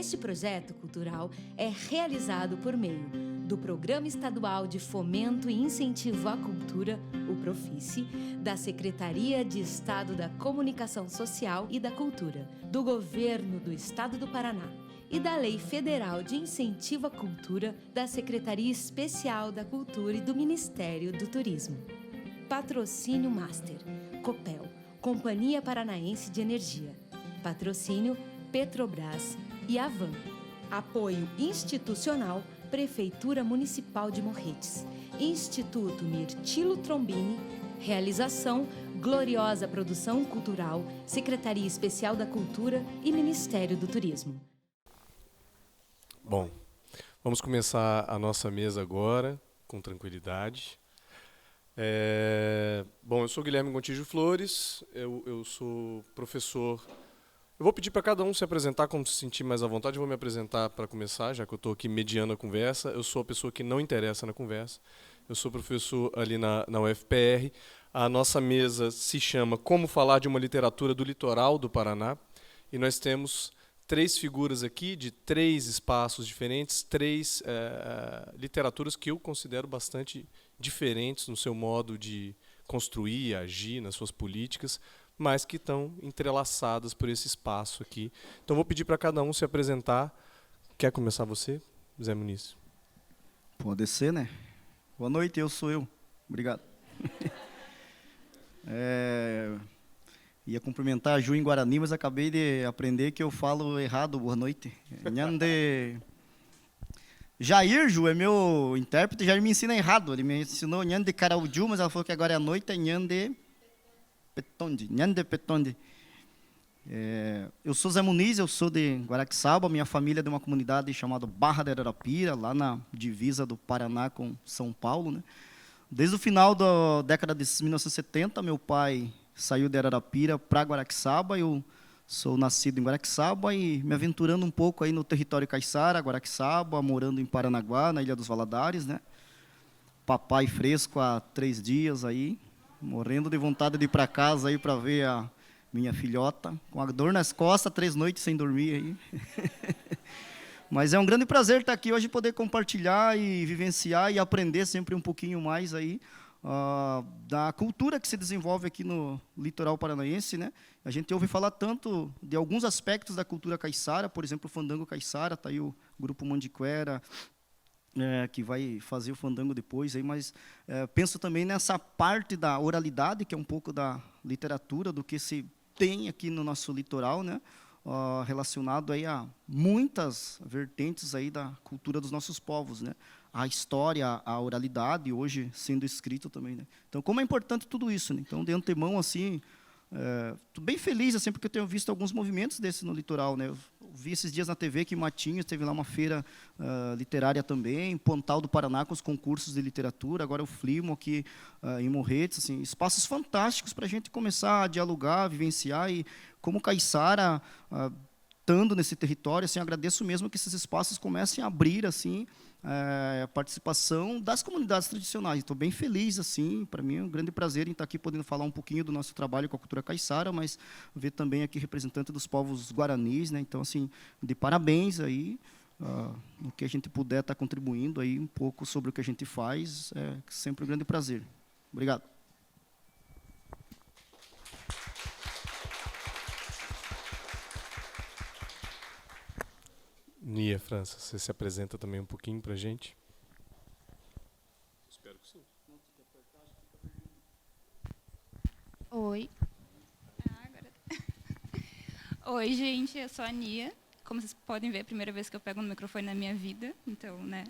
Este projeto cultural é realizado por meio do Programa Estadual de Fomento e Incentivo à Cultura, o Profice, da Secretaria de Estado da Comunicação Social e da Cultura, do Governo do Estado do Paraná e da Lei Federal de Incentivo à Cultura, da Secretaria Especial da Cultura e do Ministério do Turismo. Patrocínio Master, Copel, Companhia Paranaense de Energia. Patrocínio Petrobras e Avan. Apoio institucional Prefeitura Municipal de Morretes. Instituto Mirtilo Trombini. Realização Gloriosa Produção Cultural, Secretaria Especial da Cultura e Ministério do Turismo. Bom, vamos começar a nossa mesa agora, com tranquilidade. Bom, eu sou Guilherme Gontijo Flores, eu sou professor. Eu vou pedir para cada um se apresentar como se sentir mais à vontade. Eu vou me apresentar para começar, já que eu estou aqui mediando a conversa. Eu sou a pessoa que não interessa na conversa. Eu sou professor ali na UFPR. A nossa mesa se chama Como Falar de uma Literatura do Litoral do Paraná. E nós temos 3 figuras aqui de 3 espaços diferentes, 3 literaturas que eu considero bastante diferentes no seu modo de construir, agir, nas suas políticas, mas que estão entrelaçadas por esse espaço aqui. Então, vou pedir para cada um se apresentar. Quer começar você, Zé Muniz? Pode ser, né? Boa noite, eu sou eu. Obrigado. Ia cumprimentar a Ju em Guarani, mas acabei de aprender que eu falo errado. Boa noite. Nhande... Jair, Ju, é meu intérprete, Jair me ensina errado. Ele me ensinou Nhande Carauju, mas ela falou que agora é à noite, é Nhande Petonde. Nhande Petonde. Eu sou Zé Muniz, eu sou de Guaraxaba, minha família é de uma comunidade chamada Barra de Ararapira, lá na divisa do Paraná com São Paulo, né? Desde o final da década de 1970, meu pai saiu de Ararapira para Guaraxaba. Eu sou nascido em Guaraxaba e me aventurando um pouco aí no território caiçara, Guaraxaba, morando em Paranaguá, na Ilha dos Valadares, né? Papai fresco há 3 dias aí, morrendo de vontade de ir para casa aí para ver a minha filhota, com a dor nas costas, 3 noites sem dormir aí. Mas é um grande prazer estar aqui hoje, poder compartilhar e vivenciar e aprender sempre um pouquinho mais aí da cultura que se desenvolve aqui no litoral paranaense, né? A gente ouve falar tanto de alguns aspectos da cultura caiçara, por exemplo, o fandango caiçara, está aí o grupo Mandiquera, que vai fazer o fandango depois, aí, mas penso também nessa parte da oralidade, que é um pouco da literatura, do que se tem aqui no nosso litoral, né? Relacionado aí a muitas vertentes aí da cultura dos nossos povos, né? A história, a oralidade, hoje sendo escrito também, né? Então, como é importante tudo isso, né? Então, de antemão, assim, estou bem feliz, assim, porque eu tenho visto alguns movimentos desses no litoral, né? Eu vi esses dias na TV que em Matinhos teve lá uma feira literária também, Pontal do Paraná com os concursos de literatura, agora o Flimo aqui em Morretes, assim, espaços fantásticos para a gente começar a dialogar, vivenciar, e como caiçara, estando nesse território, assim, agradeço mesmo que esses espaços comecem a abrir, assim, a participação das comunidades tradicionais. Estou bem feliz, assim, para mim é um grande prazer em estar aqui podendo falar um pouquinho do nosso trabalho com a cultura caiçara, mas ver também aqui representante dos povos guaranis, né? Então, assim, de parabéns aí, no que a gente puder estar contribuindo aí um pouco sobre o que a gente faz, é sempre um grande prazer. Obrigado. Nia França, você se apresenta também um pouquinho para a gente? Espero que sim. Oi. Oi, gente, eu sou a Nia. Como vocês podem ver, é a primeira vez que eu pego no microfone na minha vida, então, né?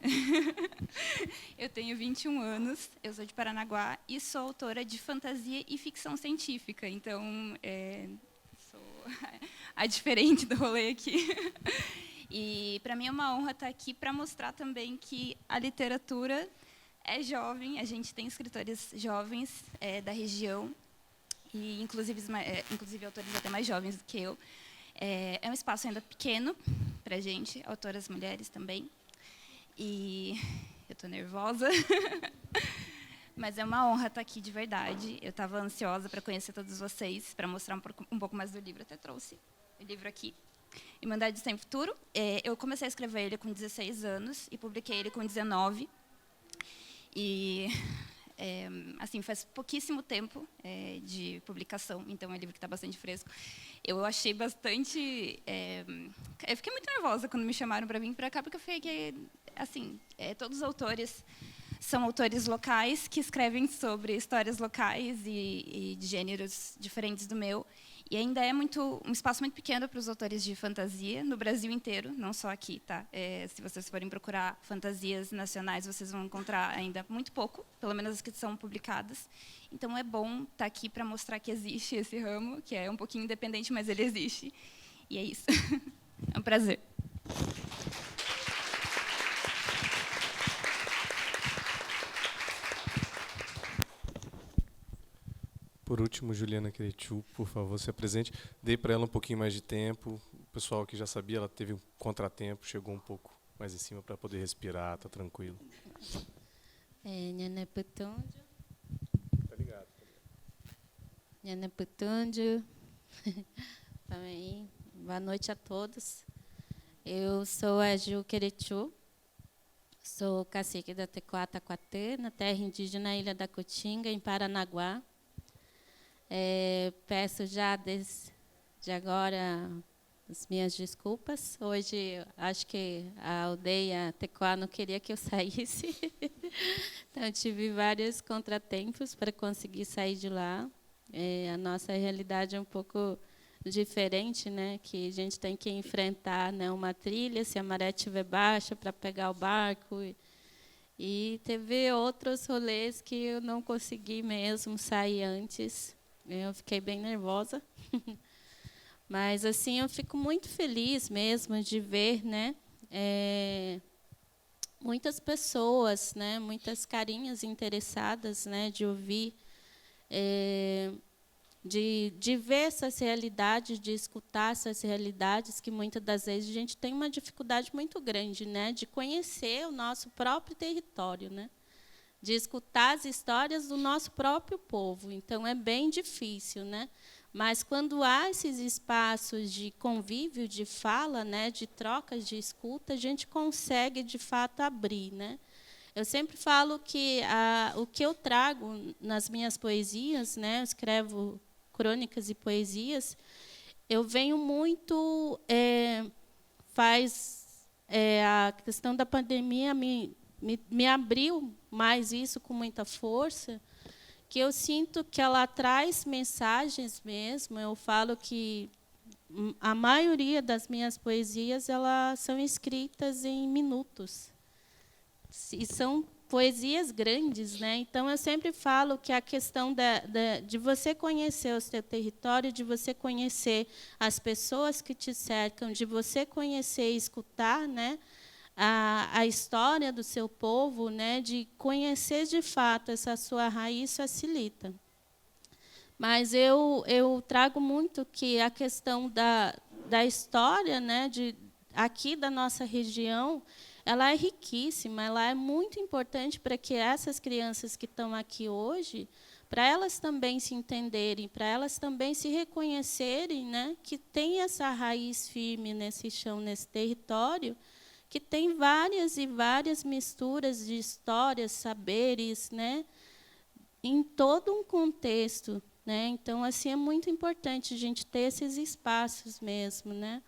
Eu tenho 21 anos, eu sou de Paranaguá e sou autora de fantasia e ficção científica, então, sou a diferente do rolê aqui. E, para mim, é uma honra estar aqui para mostrar também que a literatura é jovem, a gente tem escritores jovens da região, e inclusive autores até mais jovens do que eu. É um espaço ainda pequeno para a gente, autoras mulheres também. E eu estou nervosa, mas é uma honra estar aqui de verdade. Eu estava ansiosa para conhecer todos vocês, para mostrar um pouco mais do livro. Até trouxe o livro aqui. Irmandade Sem Futuro, eu comecei a escrever ele com 16 anos e publiquei ele com 19. E, assim, faz pouquíssimo tempo de publicação, então é um livro que está bastante fresco. Eu achei bastante... eu fiquei muito nervosa quando me chamaram para vir para cá, porque eu fiquei, assim, todos os autores são autores locais que escrevem sobre histórias locais e de gêneros diferentes do meu. E ainda é um espaço muito pequeno para os autores de fantasia, no Brasil inteiro, não só aqui. Tá? Se vocês forem procurar fantasias nacionais, vocês vão encontrar ainda muito pouco, pelo menos as que são publicadas. Então, é bom estar aqui para mostrar que existe esse ramo, que é um pouquinho independente, mas ele existe. E é isso. É um prazer. Por último, Juliana Queretiu, por favor, se apresente. Dei para ela um pouquinho mais de tempo. O pessoal que já sabia, ela teve um contratempo, chegou um pouco mais em cima para poder respirar, tá tranquilo. Nhana Putúndio. Tá ligado. Nhana Putúndio. Também. Boa noite a todos. Eu sou a Ju Queretiu. Sou cacique da Tecoá Taquatê, na terra indígena Ilha da Cotinga, em Paranaguá. Peço já desde agora as minhas desculpas. Hoje, acho que a aldeia Tecoá não queria que eu saísse. Então, tive vários contratempos para conseguir sair de lá. A nossa realidade é um pouco diferente, né? Que a gente tem que enfrentar, né, uma trilha, se a maré estiver baixa, para pegar o barco. E teve outros rolês que eu não consegui mesmo sair antes. Eu fiquei bem nervosa. Mas, assim, eu fico muito feliz mesmo de ver, né, muitas pessoas, né, muitas carinhas interessadas, né, de ouvir, de ver essas realidades, de escutar essas realidades, que muitas das vezes a gente tem uma dificuldade muito grande, né, de conhecer o nosso próprio território, né, de escutar as histórias do nosso próprio povo. Então, é bem difícil, né? Mas, quando há esses espaços de convívio, de fala, né, de trocas, de escuta, a gente consegue, de fato, abrir, né? Eu sempre falo que o que eu trago nas minhas poesias, né, eu escrevo crônicas e poesias, eu venho muito... a questão da pandemia me abriu mais isso com muita força, que eu sinto que ela traz mensagens mesmo. Eu falo que a maioria das minhas poesias elas são escritas em minutos. E são poesias grandes, né? Então, eu sempre falo que a questão de você conhecer o seu território, de você conhecer as pessoas que te cercam, de você conhecer e escutar, né, a história do seu povo, né, de conhecer de fato essa sua raiz, facilita. Mas eu trago muito que a questão da história, né, aqui da nossa região, ela é riquíssima, ela é muito importante para que essas crianças que estão aqui hoje, para elas também se entenderem, para elas também se reconhecerem, né, que tem essa raiz firme nesse chão, nesse território, que tem várias e várias misturas de histórias, saberes, né, em todo um contexto, né? Então, assim, é muito importante a gente ter esses espaços mesmo, né?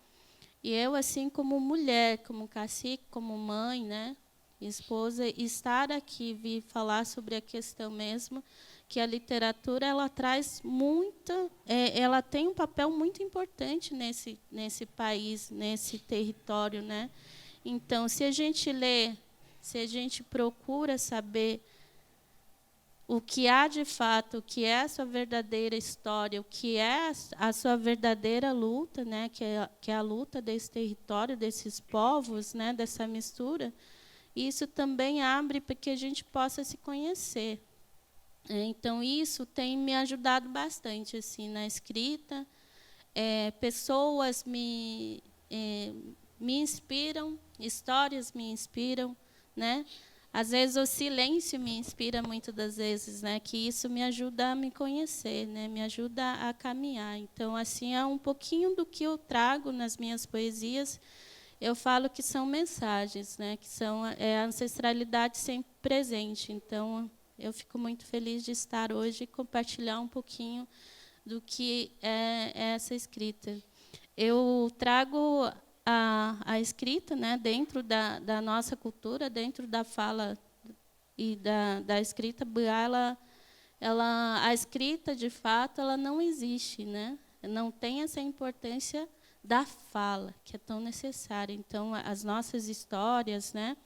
E eu, assim, como mulher, como cacique, como mãe, né, esposa, estar aqui, vir falar sobre a questão mesmo, que a literatura ela traz muita, ela tem um papel muito importante nesse país, nesse território, né? Então, se a gente lê, se a gente procura saber o que há de fato, o que é a sua verdadeira história, o que é a sua verdadeira luta, né, que é a luta desse território, desses povos, né, dessa mistura, isso também abre para que a gente possa se conhecer. Então, isso tem me ajudado bastante assim, na escrita. Pessoas me inspiram, histórias me inspiram, né? às vezes o silêncio me inspira muitas das vezes, né? Que isso me ajuda a me conhecer, né? Me ajuda a caminhar. Então, assim, é um pouquinho do que eu trago nas minhas poesias. Eu falo que são mensagens, né? Que são a ancestralidade sempre presente. Então, eu fico muito feliz de estar hoje e compartilhar um pouquinho do que é essa escrita. Eu trago a escrita, né, dentro da nossa cultura, dentro da fala e da escrita, a escrita, de fato, ela não existe, né? Não tem essa importância da fala, que é tão necessária. Então, as nossas histórias, né,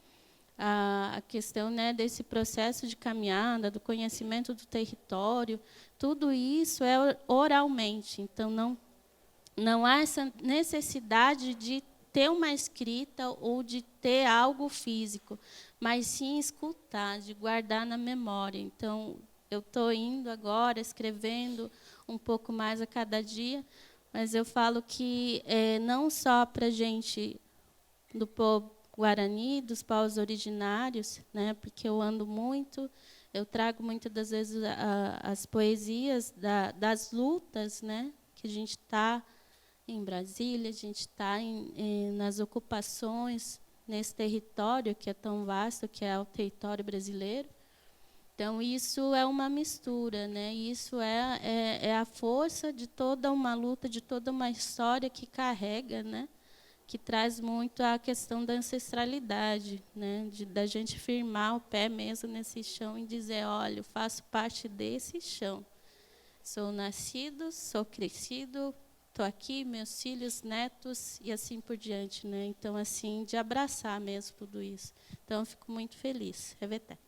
a questão, né, desse processo de caminhada, do conhecimento do território, tudo isso é oralmente. Então, não há essa necessidade de ter uma escrita ou de ter algo físico, mas sim escutar, de guardar na memória. Então, eu estou indo agora, escrevendo um pouco mais a cada dia, mas eu falo que não só para a gente do povo guarani, dos povos originários, né, porque eu ando muito, eu trago muitas das vezes as poesias das lutas, né, que a gente está em Brasília, a gente está nas ocupações, nesse território que é tão vasto, que é o território brasileiro. Então, isso é uma mistura, né? Isso é a força de toda uma luta, de toda uma história que carrega, né? Que traz muito a questão da ancestralidade, né? Da gente firmar o pé mesmo nesse chão e dizer, olha, eu faço parte desse chão. Sou nascido, sou crescido, estou aqui, meus filhos, netos e assim por diante, né? Então, assim, de abraçar mesmo tudo isso. Então, eu fico muito feliz. Reveté.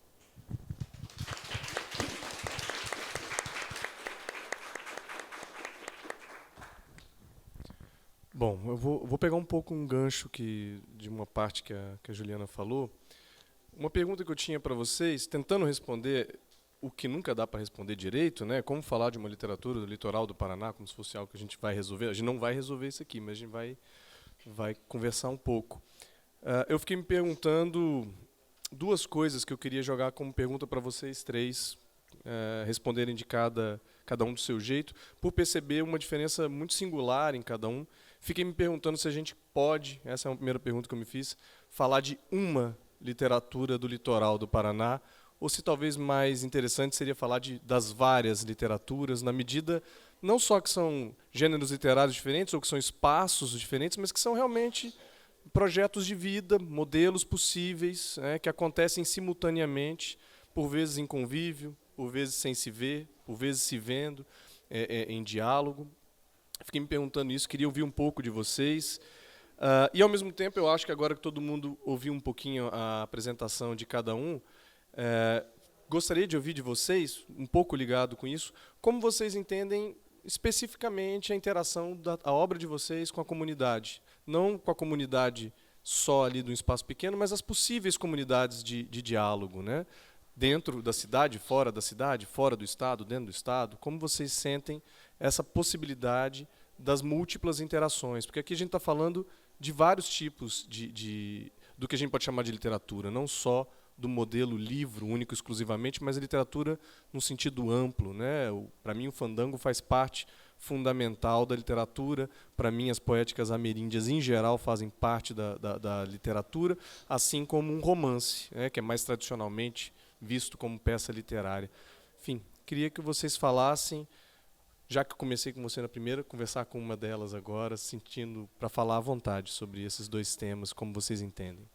Bom, eu vou pegar um pouco um gancho de uma parte que a Juliana falou. Uma pergunta que eu tinha para vocês, tentando responder o que nunca dá para responder direito, né? Como falar de uma literatura do litoral do Paraná, como se fosse algo que a gente vai resolver. A gente não vai resolver isso aqui, mas a gente vai conversar um pouco. Eu fiquei me perguntando duas coisas que eu queria jogar como pergunta para vocês três responderem de cada um do seu jeito, por perceber uma diferença muito singular em cada um. Fiquei me perguntando se a gente pode, essa é a primeira pergunta que eu me fiz, falar de uma literatura do litoral do Paraná, ou se talvez mais interessante seria falar das várias literaturas, na medida não só que são gêneros literários diferentes, ou que são espaços diferentes, mas que são realmente projetos de vida, modelos possíveis, que acontecem simultaneamente, por vezes em convívio, por vezes sem se ver, por vezes se vendo, em diálogo. Fiquei me perguntando isso, queria ouvir um pouco de vocês. E, ao mesmo tempo, eu acho que agora que todo mundo ouviu um pouquinho a apresentação de cada um, gostaria de ouvir de vocês, um pouco ligado com isso, como vocês entendem especificamente a interação da obra de vocês com a comunidade. Não com a comunidade só ali do espaço pequeno, mas as possíveis comunidades de diálogo, né? Dentro da cidade, fora do Estado, dentro do Estado. Como vocês sentem essa possibilidade das múltiplas interações? Porque aqui a gente está falando de vários tipos do que a gente pode chamar de literatura, não só do modelo livro único exclusivamente, mas a literatura no sentido amplo, né? Para mim, o fandango faz parte fundamental da literatura. Para mim, as poéticas ameríndias, em geral, fazem parte da literatura, assim como um romance, que é mais tradicionalmente visto como peça literária. Enfim, queria que vocês falassem, já que eu comecei com você na primeira, conversar com uma delas agora, sentindo para falar à vontade sobre esses dois temas, como vocês entendem.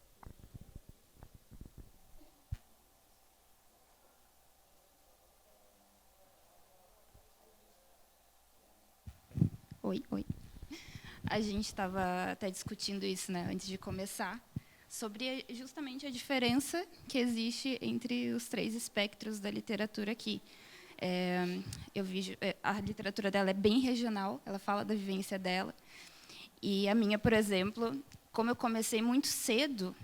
Oi. A gente estava até discutindo isso, né, antes de começar, sobre justamente a diferença que existe entre os três espectros da literatura aqui. Eu vi, a literatura dela é bem regional, ela fala da vivência dela. E a minha, por exemplo, como eu comecei muito cedo,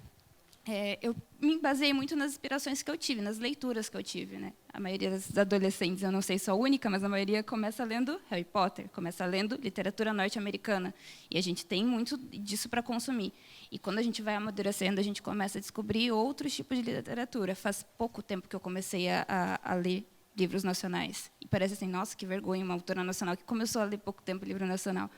eu me baseei muito nas inspirações que eu tive, nas leituras que eu tive, né? A maioria das adolescentes, eu não sei se sou a única, mas a maioria começa lendo Harry Potter, começa lendo literatura norte-americana. E a gente tem muito disso para consumir. E quando a gente vai amadurecendo, a gente começa a descobrir outros tipos de literatura. Faz pouco tempo que eu comecei a ler livros nacionais. E parece assim, nossa, que vergonha, uma autora nacional que começou a ler pouco tempo livro nacional.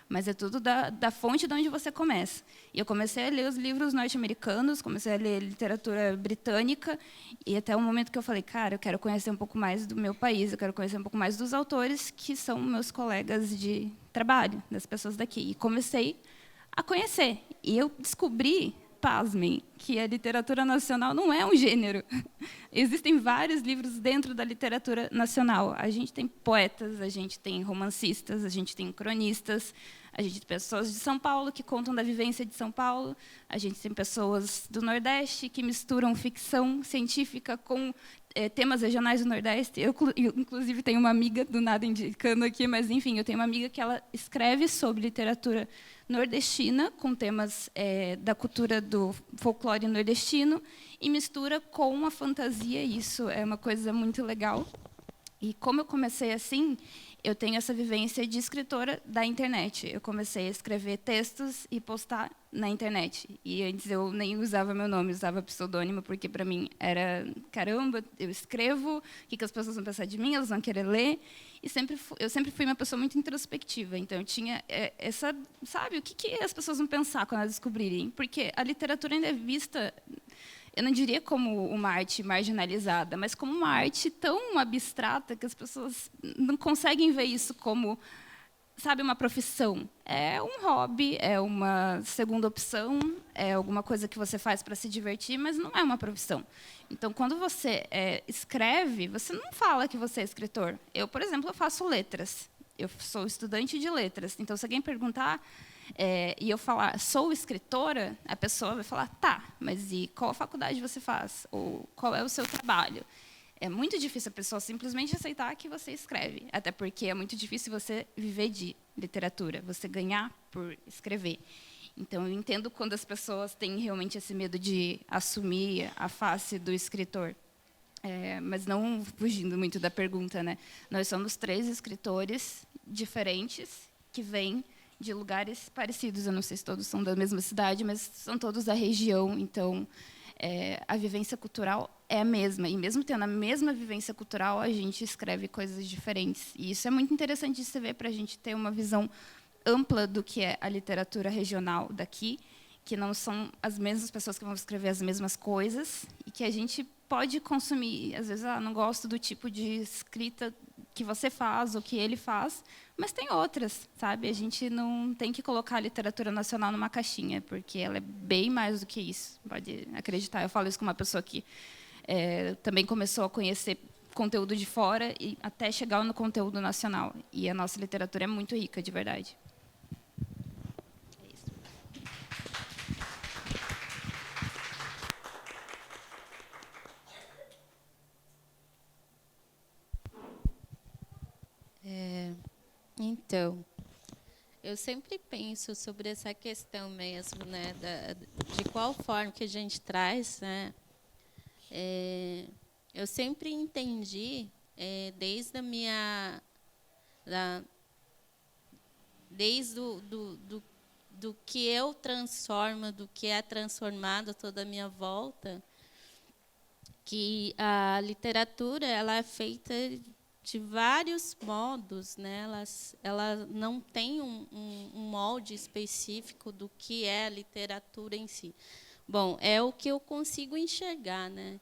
Mas é tudo da fonte de onde você começa. E eu comecei a ler os livros norte-americanos, comecei a ler literatura britânica, e até o momento que eu falei, cara, eu quero conhecer um pouco mais do meu país, eu quero conhecer um pouco mais dos autores que são meus colegas de trabalho, das pessoas daqui. E comecei a conhecer. E eu descobri, pasmem, que a literatura nacional não é um gênero. Existem vários livros dentro da literatura nacional. A gente tem poetas, a gente tem romancistas, a gente tem cronistas, a gente tem pessoas de São Paulo que contam da vivência de São Paulo, a gente tem pessoas do Nordeste que misturam ficção científica com temas regionais do Nordeste. Eu, inclusive, tenho uma amiga, do nada indicando aqui, mas, enfim, eu tenho uma amiga que ela escreve sobre literatura nordestina, com temas da cultura do folclore nordestino, e mistura com a fantasia. Isso é uma coisa muito legal. E como eu comecei assim, eu tenho essa vivência de escritora da internet. Eu comecei a escrever textos e postar na internet. E antes eu nem usava meu nome, usava pseudônimo, porque para mim era, caramba, eu escrevo, o que as pessoas vão pensar de mim, elas vão querer ler. E eu sempre fui uma pessoa muito introspectiva. Então, eu tinha essa, sabe, o que as pessoas vão pensar quando elas descobrirem? Porque a literatura ainda é vista, eu não diria como uma arte marginalizada, mas como uma arte tão abstrata que as pessoas não conseguem ver isso como, sabe, uma profissão. É um hobby, é uma segunda opção, é alguma coisa que você faz para se divertir, mas não é uma profissão. Então, quando você escreve, você não fala que você é escritor. Eu, por exemplo, eu faço letras. Eu sou estudante de letras. Então, se alguém perguntar e eu falar, sou escritora, a pessoa vai falar, tá, mas e qual faculdade você faz? Ou qual é o seu trabalho? É muito difícil a pessoa simplesmente aceitar que você escreve, até porque é muito difícil você viver de literatura, você ganhar por escrever. Então, eu entendo quando as pessoas têm realmente esse medo de assumir a face do escritor. Mas não fugindo muito da pergunta, né? Nós somos 3 escritores diferentes que vêm de lugares parecidos. Eu não sei se todos são da mesma cidade, mas são todos da região. Então, a vivência cultural é a mesma. E mesmo tendo a mesma vivência cultural, a gente escreve coisas diferentes. E isso é muito interessante de se ver para a gente ter uma visão ampla do que é a literatura regional daqui, que não são as mesmas pessoas que vão escrever as mesmas coisas e que a gente pode consumir. Às vezes, não gosto do tipo de escrita que você faz ou que ele faz, mas tem outras, sabe? A gente não tem que colocar a literatura nacional numa caixinha, porque ela é bem mais do que isso. Pode acreditar. Eu falo isso com uma pessoa que também começou a conhecer conteúdo de fora e até chegar no conteúdo nacional. E a nossa literatura é muito rica, de verdade. É isso. Então, eu sempre penso sobre essa questão mesmo, né, de qual forma que a gente traz, né? Eu sempre entendi, desde a minha, desde do que eu transformo, do que é transformado toda a minha volta, que a literatura ela é feita de vários modos, né? Ela não tem um molde específico do que é a literatura em si. Bom, é o que eu consigo enxergar, né?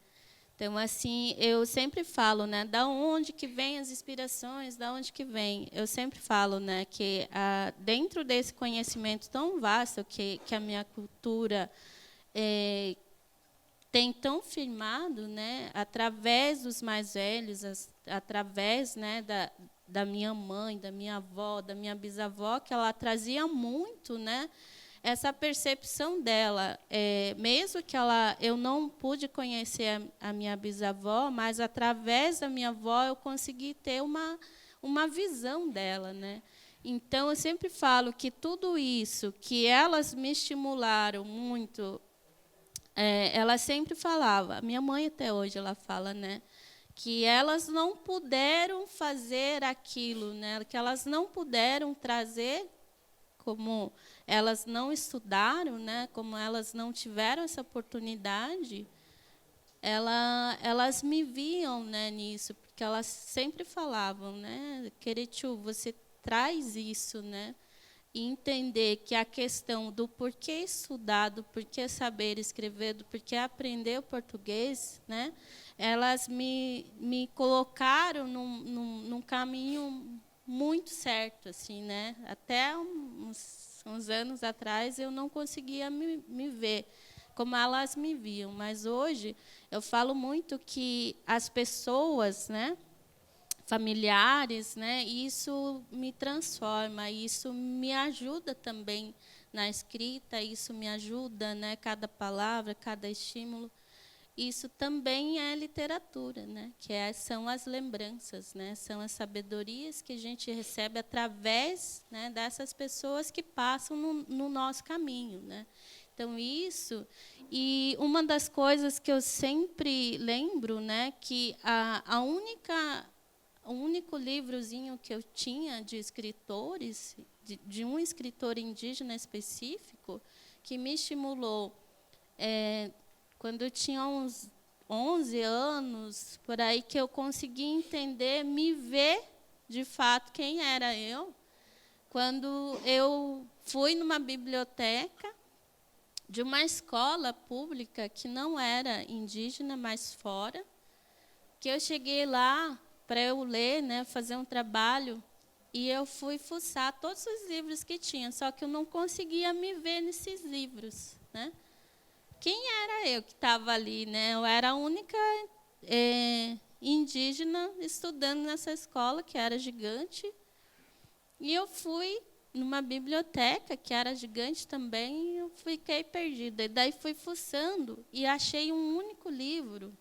Então, assim, eu sempre falo, né, da onde que vêm as inspirações, da onde que vem. Eu sempre falo, né, que dentro desse conhecimento tão vasto que a minha cultura tem tão firmado, né, através dos mais velhos, através, né, da minha mãe, da minha avó, da minha bisavó, que ela trazia muito, né, essa percepção dela, mesmo que eu não pude conhecer a minha bisavó, mas através da minha avó eu consegui ter uma visão dela, né? Então eu sempre falo que tudo isso que elas me estimularam muito ela sempre falava, a minha mãe até hoje ela fala, né, que elas não puderam fazer aquilo, né, que elas não puderam trazer, como elas não estudaram, né, como elas não tiveram essa oportunidade, elas me viam, né, nisso, porque elas sempre falavam, né, Querechu, você traz isso, né, e entender que a questão do porquê estudar, do porquê saber escrever, do porquê aprender o português, né, elas me colocaram num caminho muito certo, assim, né, até uns anos atrás eu não conseguia me ver como elas me viam, mas hoje eu falo muito que as pessoas, né, familiares, né, isso me transforma, isso me ajuda também na escrita, isso me ajuda, né, cada palavra, cada estímulo. Isso também é literatura, né, que são as lembranças, né, são as sabedorias que a gente recebe através, né, dessas pessoas que passam no nosso caminho, né. Então isso, e uma das coisas que eu sempre lembro, né, que o único livrozinho que eu tinha de escritores, de um escritor indígena específico, que me estimulou, quando eu tinha uns 11 anos, por aí, que eu consegui entender, me ver, de fato, quem era eu, quando eu fui numa biblioteca de uma escola pública que não era indígena, mas fora, que eu cheguei lá para eu ler, né, fazer um trabalho, e eu fui fuçar todos os livros que tinha, só que eu não conseguia me ver nesses livros, né? Quem era eu que estava ali, né? Eu era a única indígena estudando nessa escola, que era gigante, e eu fui numa biblioteca, que era gigante também, e eu fiquei perdida. E daí fui fuçando e achei um único livro,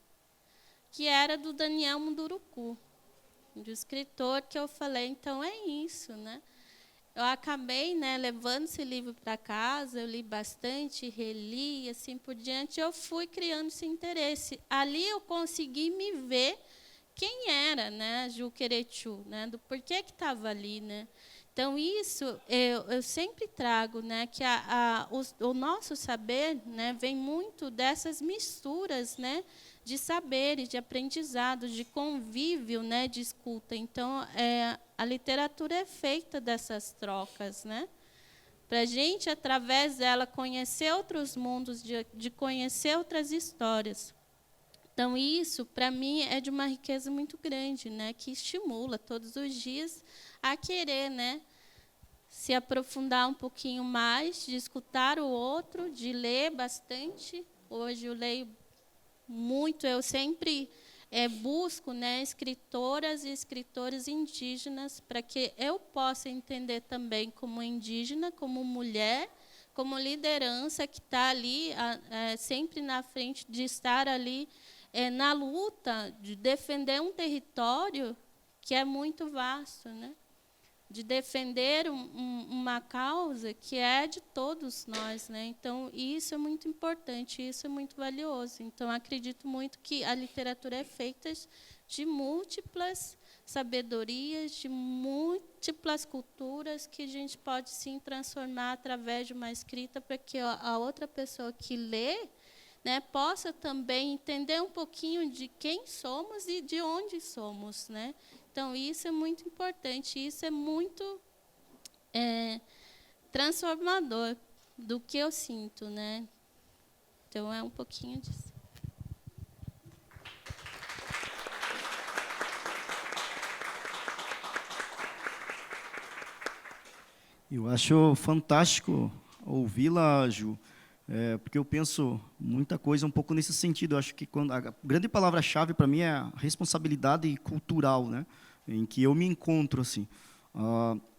que era do Daniel Munduruku, de escritor, que eu falei, então é isso, né? Eu acabei, né, levando esse livro para casa, eu li bastante, reli, assim por diante, eu fui criando esse interesse. Ali eu consegui me ver quem era, né, Ju Querechu, né, do porquê que estava ali, né. Então isso eu sempre trago, né, que o nosso saber, né, vem muito dessas misturas, né, de saberes, de aprendizado, de convívio, né, de escuta. Então a literatura é feita dessas trocas, né, para a gente através dela conhecer outros mundos, de conhecer outras histórias. Então isso para mim é de uma riqueza muito grande, né, que estimula todos os dias a querer, né, se aprofundar um pouquinho mais, de escutar o outro, de ler bastante. Hoje eu leio muito, eu sempre busco, né, escritoras e escritores indígenas para que eu possa entender também como indígena, como mulher, como liderança que está ali sempre na frente, de estar ali na luta, de defender um território que é muito vasto, né? De defender uma causa que é de todos nós, né? Então isso é muito importante, isso é muito valioso. Então acredito muito que a literatura é feita de múltiplas sabedorias, de múltiplas culturas que a gente pode sim transformar através de uma escrita, para que a outra pessoa que lê, né, possa também entender um pouquinho de quem somos e de onde somos, né? Então, isso é muito importante, isso é muito transformador do que eu sinto, né? Então, é um pouquinho disso. Eu acho fantástico ouvi-la, Ju, porque eu penso muita coisa um pouco nesse sentido. Eu acho que a grande palavra-chave para mim é a responsabilidade cultural, né, em que eu me encontro assim.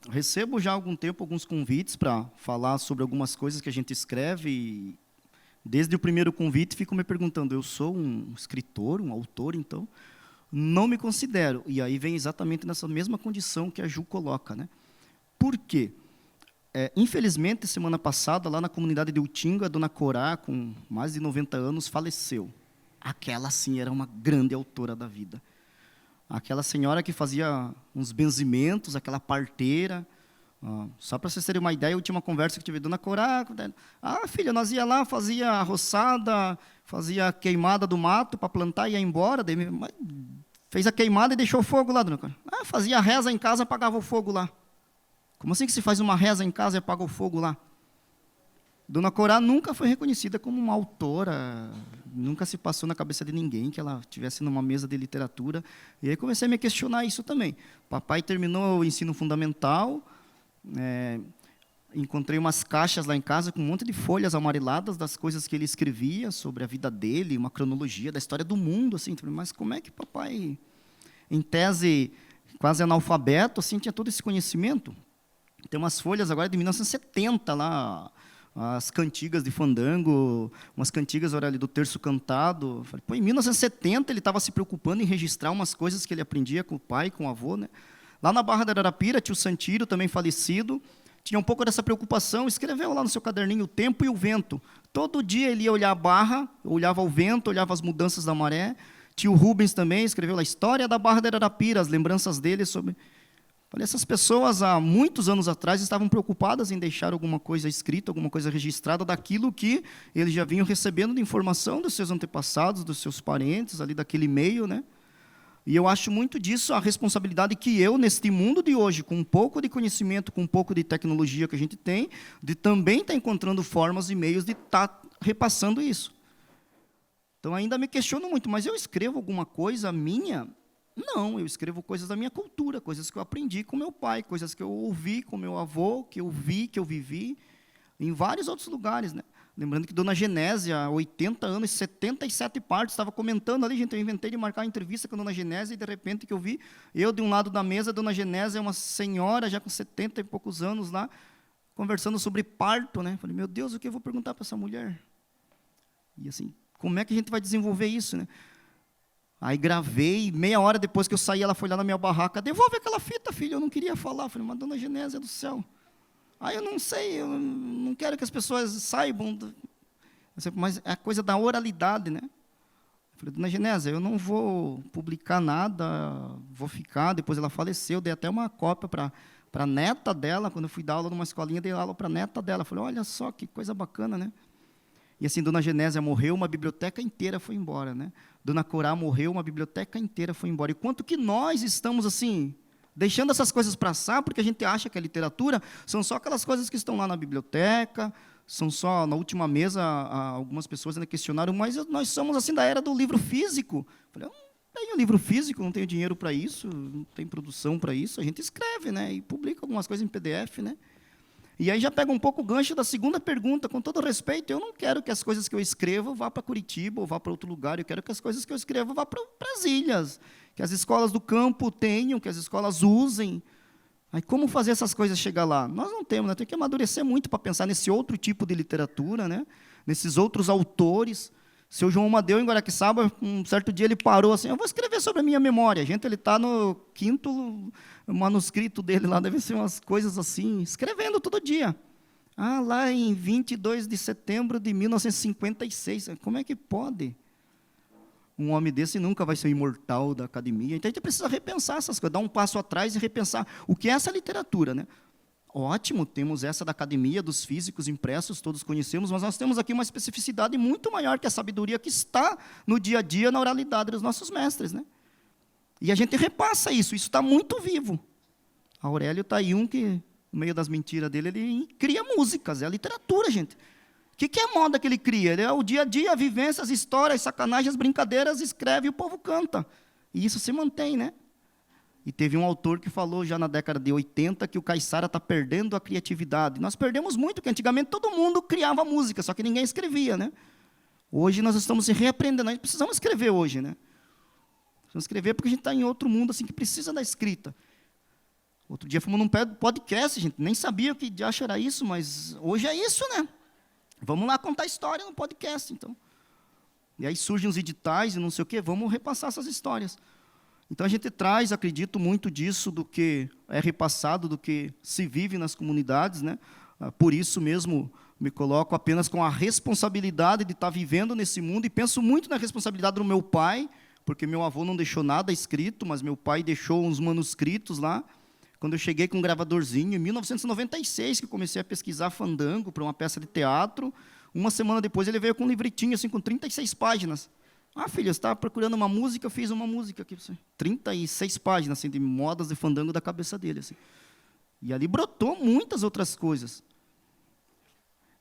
Recebo já há algum tempo alguns convites para falar sobre algumas coisas que a gente escreve, e desde o primeiro convite fico me perguntando, eu sou um escritor, um autor, então? Não me considero. E aí vem exatamente nessa mesma condição que a Ju coloca, né? Por quê? Infelizmente, semana passada, lá na comunidade de Utinga, a dona Corá, com mais de 90 anos, faleceu. Aquela, sim, era uma grande autora da vida. Aquela senhora que fazia uns benzimentos, aquela parteira. Só para vocês terem uma ideia, eu tinha uma conversa que tive com a dona Corá. Filha, nós ia lá, fazia a roçada, fazia a queimada do mato para plantar e ia embora. Daí, fez a queimada e deixou o fogo lá, dona Corá. Fazia a reza em casa, apagava o fogo lá. Como assim que se faz uma reza em casa e apaga o fogo lá? Dona Corá nunca foi reconhecida como uma autora, nunca se passou na cabeça de ninguém que ela estivesse numa mesa de literatura. E aí comecei a me questionar isso também. Papai terminou o ensino fundamental, encontrei umas caixas lá em casa com um monte de folhas amareladas das coisas que ele escrevia sobre a vida dele, uma cronologia da história do mundo. Assim, mas como é que papai, em tese, quase analfabeto, assim, tinha todo esse conhecimento? Tem umas folhas agora de 1970 lá, as cantigas de fandango, umas cantigas do terço cantado. Falei, em 1970 ele estava se preocupando em registrar umas coisas que ele aprendia com o pai, com o avô, né? Lá na Barra da Ararapira, tio Santiro, também falecido, tinha um pouco dessa preocupação, escreveu lá no seu caderninho o tempo e o vento. Todo dia ele ia olhar a barra, olhava o vento, olhava as mudanças da maré. Tio Rubens também escreveu lá a história da Barra da Ararapira, as lembranças dele sobre... Falei, essas pessoas, há muitos anos atrás, estavam preocupadas em deixar alguma coisa escrita, alguma coisa registrada daquilo que eles já vinham recebendo de informação dos seus antepassados, dos seus parentes, ali daquele meio, né? E eu acho muito disso a responsabilidade que eu, neste mundo de hoje, com um pouco de conhecimento, com um pouco de tecnologia que a gente tem, de também estar encontrando formas e meios de estar repassando isso. Então, ainda me questiono muito, mas eu escrevo alguma coisa minha? Não, eu escrevo coisas da minha cultura, coisas que eu aprendi com meu pai, coisas que eu ouvi com meu avô, que eu vi, que eu vivi, em vários outros lugares, né? Lembrando que Dona Genésia, há 80 anos, 77 partes, estava comentando ali, gente, eu inventei de marcar uma entrevista com a Dona Genésia, e de repente que eu vi, eu de um lado da mesa, a Dona Genésia é uma senhora, já com 70 e poucos anos lá, conversando sobre parto, né? Falei, meu Deus, o que eu vou perguntar para essa mulher? E assim, como é que a gente vai desenvolver isso, né? Aí gravei, meia hora depois que eu saí, ela foi lá na minha barraca, devolve aquela fita, filho, eu não queria falar. Falei, mas Dona Genésia do céu. Aí eu não sei, eu não quero que as pessoas saibam, mas é a coisa da oralidade, né? Falei, Dona Genésia, eu não vou publicar nada, vou ficar, depois ela faleceu, dei até uma cópia para a neta dela, quando eu fui dar aula numa escolinha, dei aula para a neta dela. Falei, olha só que coisa bacana, né? E assim, Dona Genésia morreu, uma biblioteca inteira foi embora, né? Dona Corá morreu, uma biblioteca inteira foi embora. E quanto que nós estamos, assim, deixando essas coisas passar, porque a gente acha que a literatura são só aquelas coisas que estão lá na biblioteca, são só, na última mesa, algumas pessoas ainda questionaram, mas nós somos, assim, da era do livro físico. Eu falei, eu não tenho livro físico, não tenho dinheiro para isso, não tem produção para isso, a gente escreve, né? E publica algumas coisas em PDF, né? E aí já pega um pouco o gancho da segunda pergunta, com todo respeito, eu não quero que as coisas que eu escrevo vá para Curitiba ou vá para outro lugar, eu quero que as coisas que eu escrevo vá para as ilhas, que as escolas do campo tenham, que as escolas usem. Aí como fazer essas coisas chegar lá? Nós não temos, né? Tem que amadurecer muito para pensar nesse outro tipo de literatura, né? Nesses outros autores. Seu João Amadeu, em Guaraqueçaba, um certo dia ele parou assim, eu vou escrever sobre a minha memória. Gente, ele está no 5º manuscrito dele, lá deve ser umas coisas assim, escrevendo todo dia. Lá em 22 de setembro de 1956. Como é que pode? Um homem desse nunca vai ser o imortal da academia. Então, a gente precisa repensar essas coisas, dar um passo atrás e repensar o que é essa literatura, né? Ótimo, temos essa da academia, dos físicos impressos, todos conhecemos, mas nós temos aqui uma especificidade muito maior que a sabedoria que está no dia a dia, na oralidade dos nossos mestres, né? E a gente repassa isso está muito vivo. Aurélio está aí que, no meio das mentiras dele, ele cria músicas, é a literatura, gente. O que é a moda que ele cria? Ele é o dia a dia, a vivência, as histórias, as sacanagens, as brincadeiras, escreve e o povo canta. E isso se mantém, né? E teve um autor que falou já na década de 80 que o caiçara está perdendo a criatividade. Nós perdemos muito, porque antigamente todo mundo criava música, só que ninguém escrevia, né? Hoje nós estamos se reaprendendo, nós precisamos escrever hoje, né? Precisamos escrever porque a gente está em outro mundo assim que precisa da escrita. Outro dia fomos num podcast, gente, nem sabia o que de acho era isso, mas hoje é isso, né? Vamos lá contar história no podcast, então. E aí surgem os editais e não sei o quê, vamos repassar essas histórias. Então, a gente traz, acredito, muito disso do que é repassado, do que se vive nas comunidades, né? Por isso mesmo, me coloco apenas com a responsabilidade de estar vivendo nesse mundo, e penso muito na responsabilidade do meu pai, porque meu avô não deixou nada escrito, mas meu pai deixou uns manuscritos lá. Quando eu cheguei com um gravadorzinho, em 1996, que eu comecei a pesquisar fandango para uma peça de teatro, uma semana depois ele veio com um livretinho assim, com 36 páginas. Filho, você estava procurando uma música, eu fiz uma música aqui para você. 36 páginas assim, de modas de fandango da cabeça dele. Assim. E ali brotou muitas outras coisas.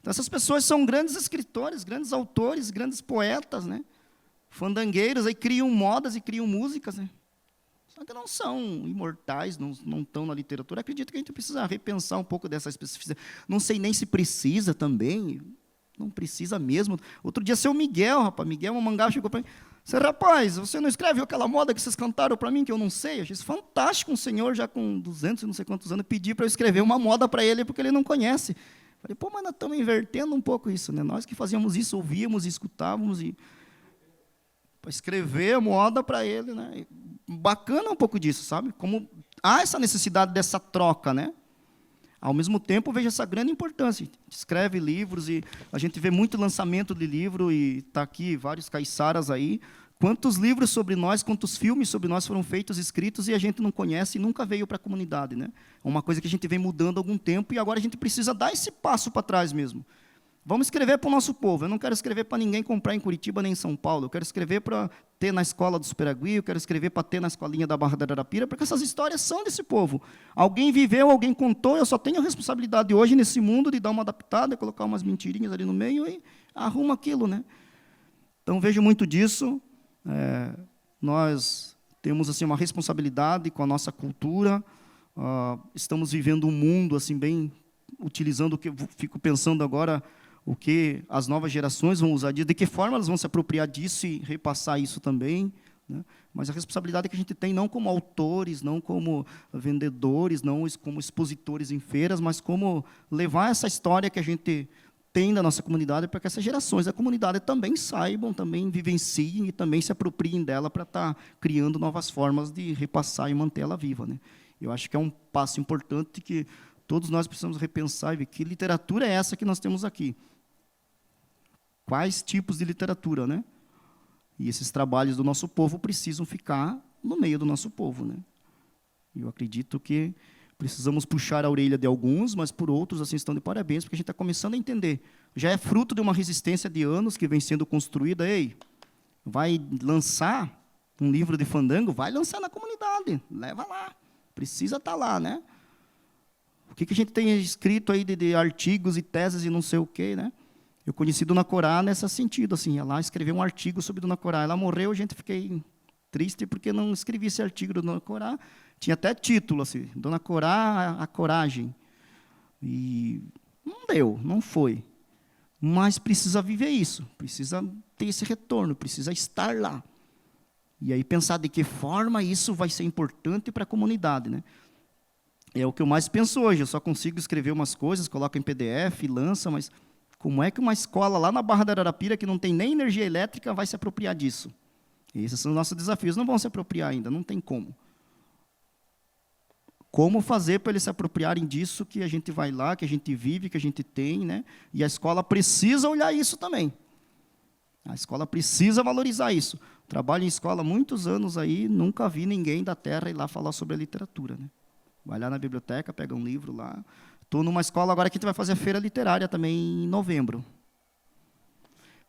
Então, essas pessoas são grandes escritores, grandes autores, grandes poetas, né? Fandangueiros, aí criam modas e criam músicas, né? Só que não são imortais, não estão na literatura. Acredito que a gente precisa repensar um pouco dessa especificidade. Não sei nem se precisa também, não precisa mesmo. Outro dia, seu Miguel, Miguel Mangá chegou para mim, rapaz, você não escreve aquela moda que vocês cantaram para mim, que eu não sei? Eu achei isso fantástico, um senhor já com 200 e não sei quantos anos, pedir para eu escrever uma moda para ele, porque ele não conhece. Falei, mas nós estamos invertendo um pouco isso, né? Nós que fazíamos isso, ouvíamos, escutávamos, e para escrever moda para ele, né? Bacana um pouco disso, sabe? Como há essa necessidade dessa troca, né? Ao mesmo tempo, vejo essa grande importância. Escreve livros e a gente vê muito lançamento de livro e está aqui vários caiçaras aí. Quantos livros sobre nós, quantos filmes sobre nós foram feitos, escritos, e a gente não conhece e nunca veio para a comunidade, né? É uma coisa que a gente vem mudando há algum tempo e agora a gente precisa dar esse passo para trás mesmo. Vamos escrever para o nosso povo. Eu não quero escrever para ninguém comprar em Curitiba nem em São Paulo. Eu quero escrever para ter na escola do Superagui, eu quero escrever para ter na escolinha da Barra da Ararapira, porque essas histórias são desse povo. Alguém viveu, alguém contou, eu só tenho a responsabilidade hoje nesse mundo de dar uma adaptada, colocar umas mentirinhas ali no meio e arruma aquilo, né? Então, vejo muito disso. Nós temos assim, uma responsabilidade com a nossa cultura. Estamos vivendo um mundo assim, bem utilizando o que eu fico pensando agora, o que as novas gerações vão usar disso, de que forma elas vão se apropriar disso e repassar isso também, né? Mas a responsabilidade que a gente tem não como autores, não como vendedores, não como expositores em feiras, mas como levar essa história que a gente tem da nossa comunidade para que essas gerações da comunidade também saibam, também vivenciem e também se apropriem dela para estar criando novas formas de repassar e manter ela viva, né? Eu acho que é um passo importante que todos nós precisamos repensar e ver que literatura é essa que nós temos aqui. Quais tipos de literatura, né? E esses trabalhos do nosso povo precisam ficar no meio do nosso povo, né? Eu acredito que precisamos puxar a orelha de alguns, mas por outros assim estão de parabéns, porque a gente está começando a entender. Já é fruto de uma resistência de anos que vem sendo construída. Ei, vai lançar um livro de fandango? Vai lançar na comunidade, leva lá. Precisa estar lá, né? O que a gente tem escrito aí de artigos e teses e não sei o quê, né? Eu conheci Dona Corá nesse sentido, assim, ia lá escrever um artigo sobre Dona Corá. Ela morreu, a gente fiquei triste porque não escrevi esse artigo da Dona Corá. Tinha até título, assim, Dona Corá, a coragem. E não deu, não foi. Mas precisa viver isso, precisa ter esse retorno, precisa estar lá. E aí pensar de que forma isso vai ser importante para a comunidade, né? É o que eu mais penso hoje. Eu só consigo escrever umas coisas, coloco em PDF, lança, mas como é que uma escola lá na Barra da Ararapira, que não tem nem energia elétrica, vai se apropriar disso? E esses são os nossos desafios. Não vão se apropriar ainda, não tem como. Como fazer para eles se apropriarem disso que a gente vai lá, que a gente vive, que a gente tem, né? E a escola precisa olhar isso também. A escola precisa valorizar isso. Trabalho em escola há muitos anos aí, nunca vi ninguém da terra ir lá falar sobre a literatura, né? Vai lá na biblioteca, pega um livro lá. Estou numa escola agora que a gente vai fazer a feira literária também em novembro.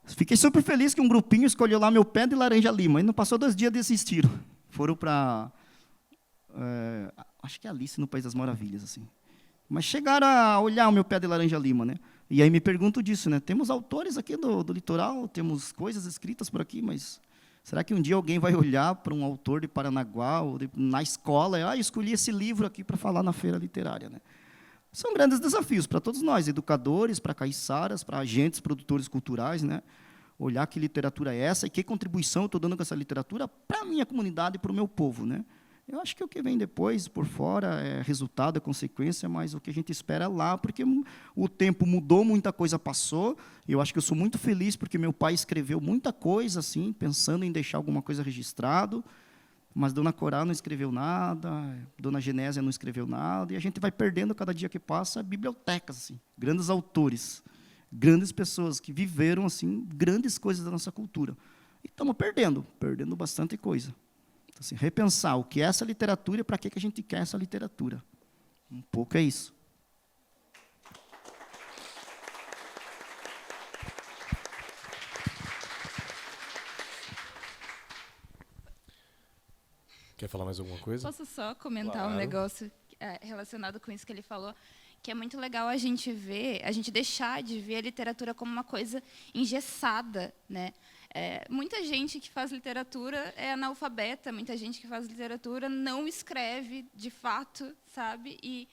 Fiquei super feliz que um grupinho escolheu lá meu pé de laranja lima. E não passou 2 dias, desistiram. Foram para... acho que é Alice no País das Maravilhas, assim. Mas chegaram a olhar o meu pé de laranja lima, né? E aí me pergunto disso, né? Temos autores aqui do litoral, temos coisas escritas por aqui, mas será que um dia alguém vai olhar para um autor de Paranaguá ou na escola e escolhi esse livro aqui para falar na feira literária, né? São grandes desafios para todos nós, educadores, para caiçaras, para agentes, produtores culturais, né? Olhar que literatura é essa e que contribuição eu estou dando com essa literatura para a minha comunidade e para o meu povo, né? Eu acho que o que vem depois, por fora, é resultado, é consequência, mas o que a gente espera é lá, porque o tempo mudou, muita coisa passou. Eu acho que eu sou muito feliz porque meu pai escreveu muita coisa, assim, pensando em deixar alguma coisa registrado. Mas Dona Corá não escreveu nada, Dona Genésia não escreveu nada, e a gente vai perdendo, cada dia que passa, bibliotecas, assim, grandes autores, grandes pessoas que viveram assim grandes coisas da nossa cultura. E estamos perdendo bastante coisa. Então, assim, repensar o que é essa literatura e para que a gente quer essa literatura. Um pouco é isso. Quer falar mais alguma coisa? Posso só comentar Claro. um negócio relacionado com isso que ele falou, que é muito legal a gente ver, a gente deixar de ver a literatura como uma coisa engessada, né? Muita gente que faz literatura é analfabeta, muita gente que faz literatura não escreve de fato, sabe? E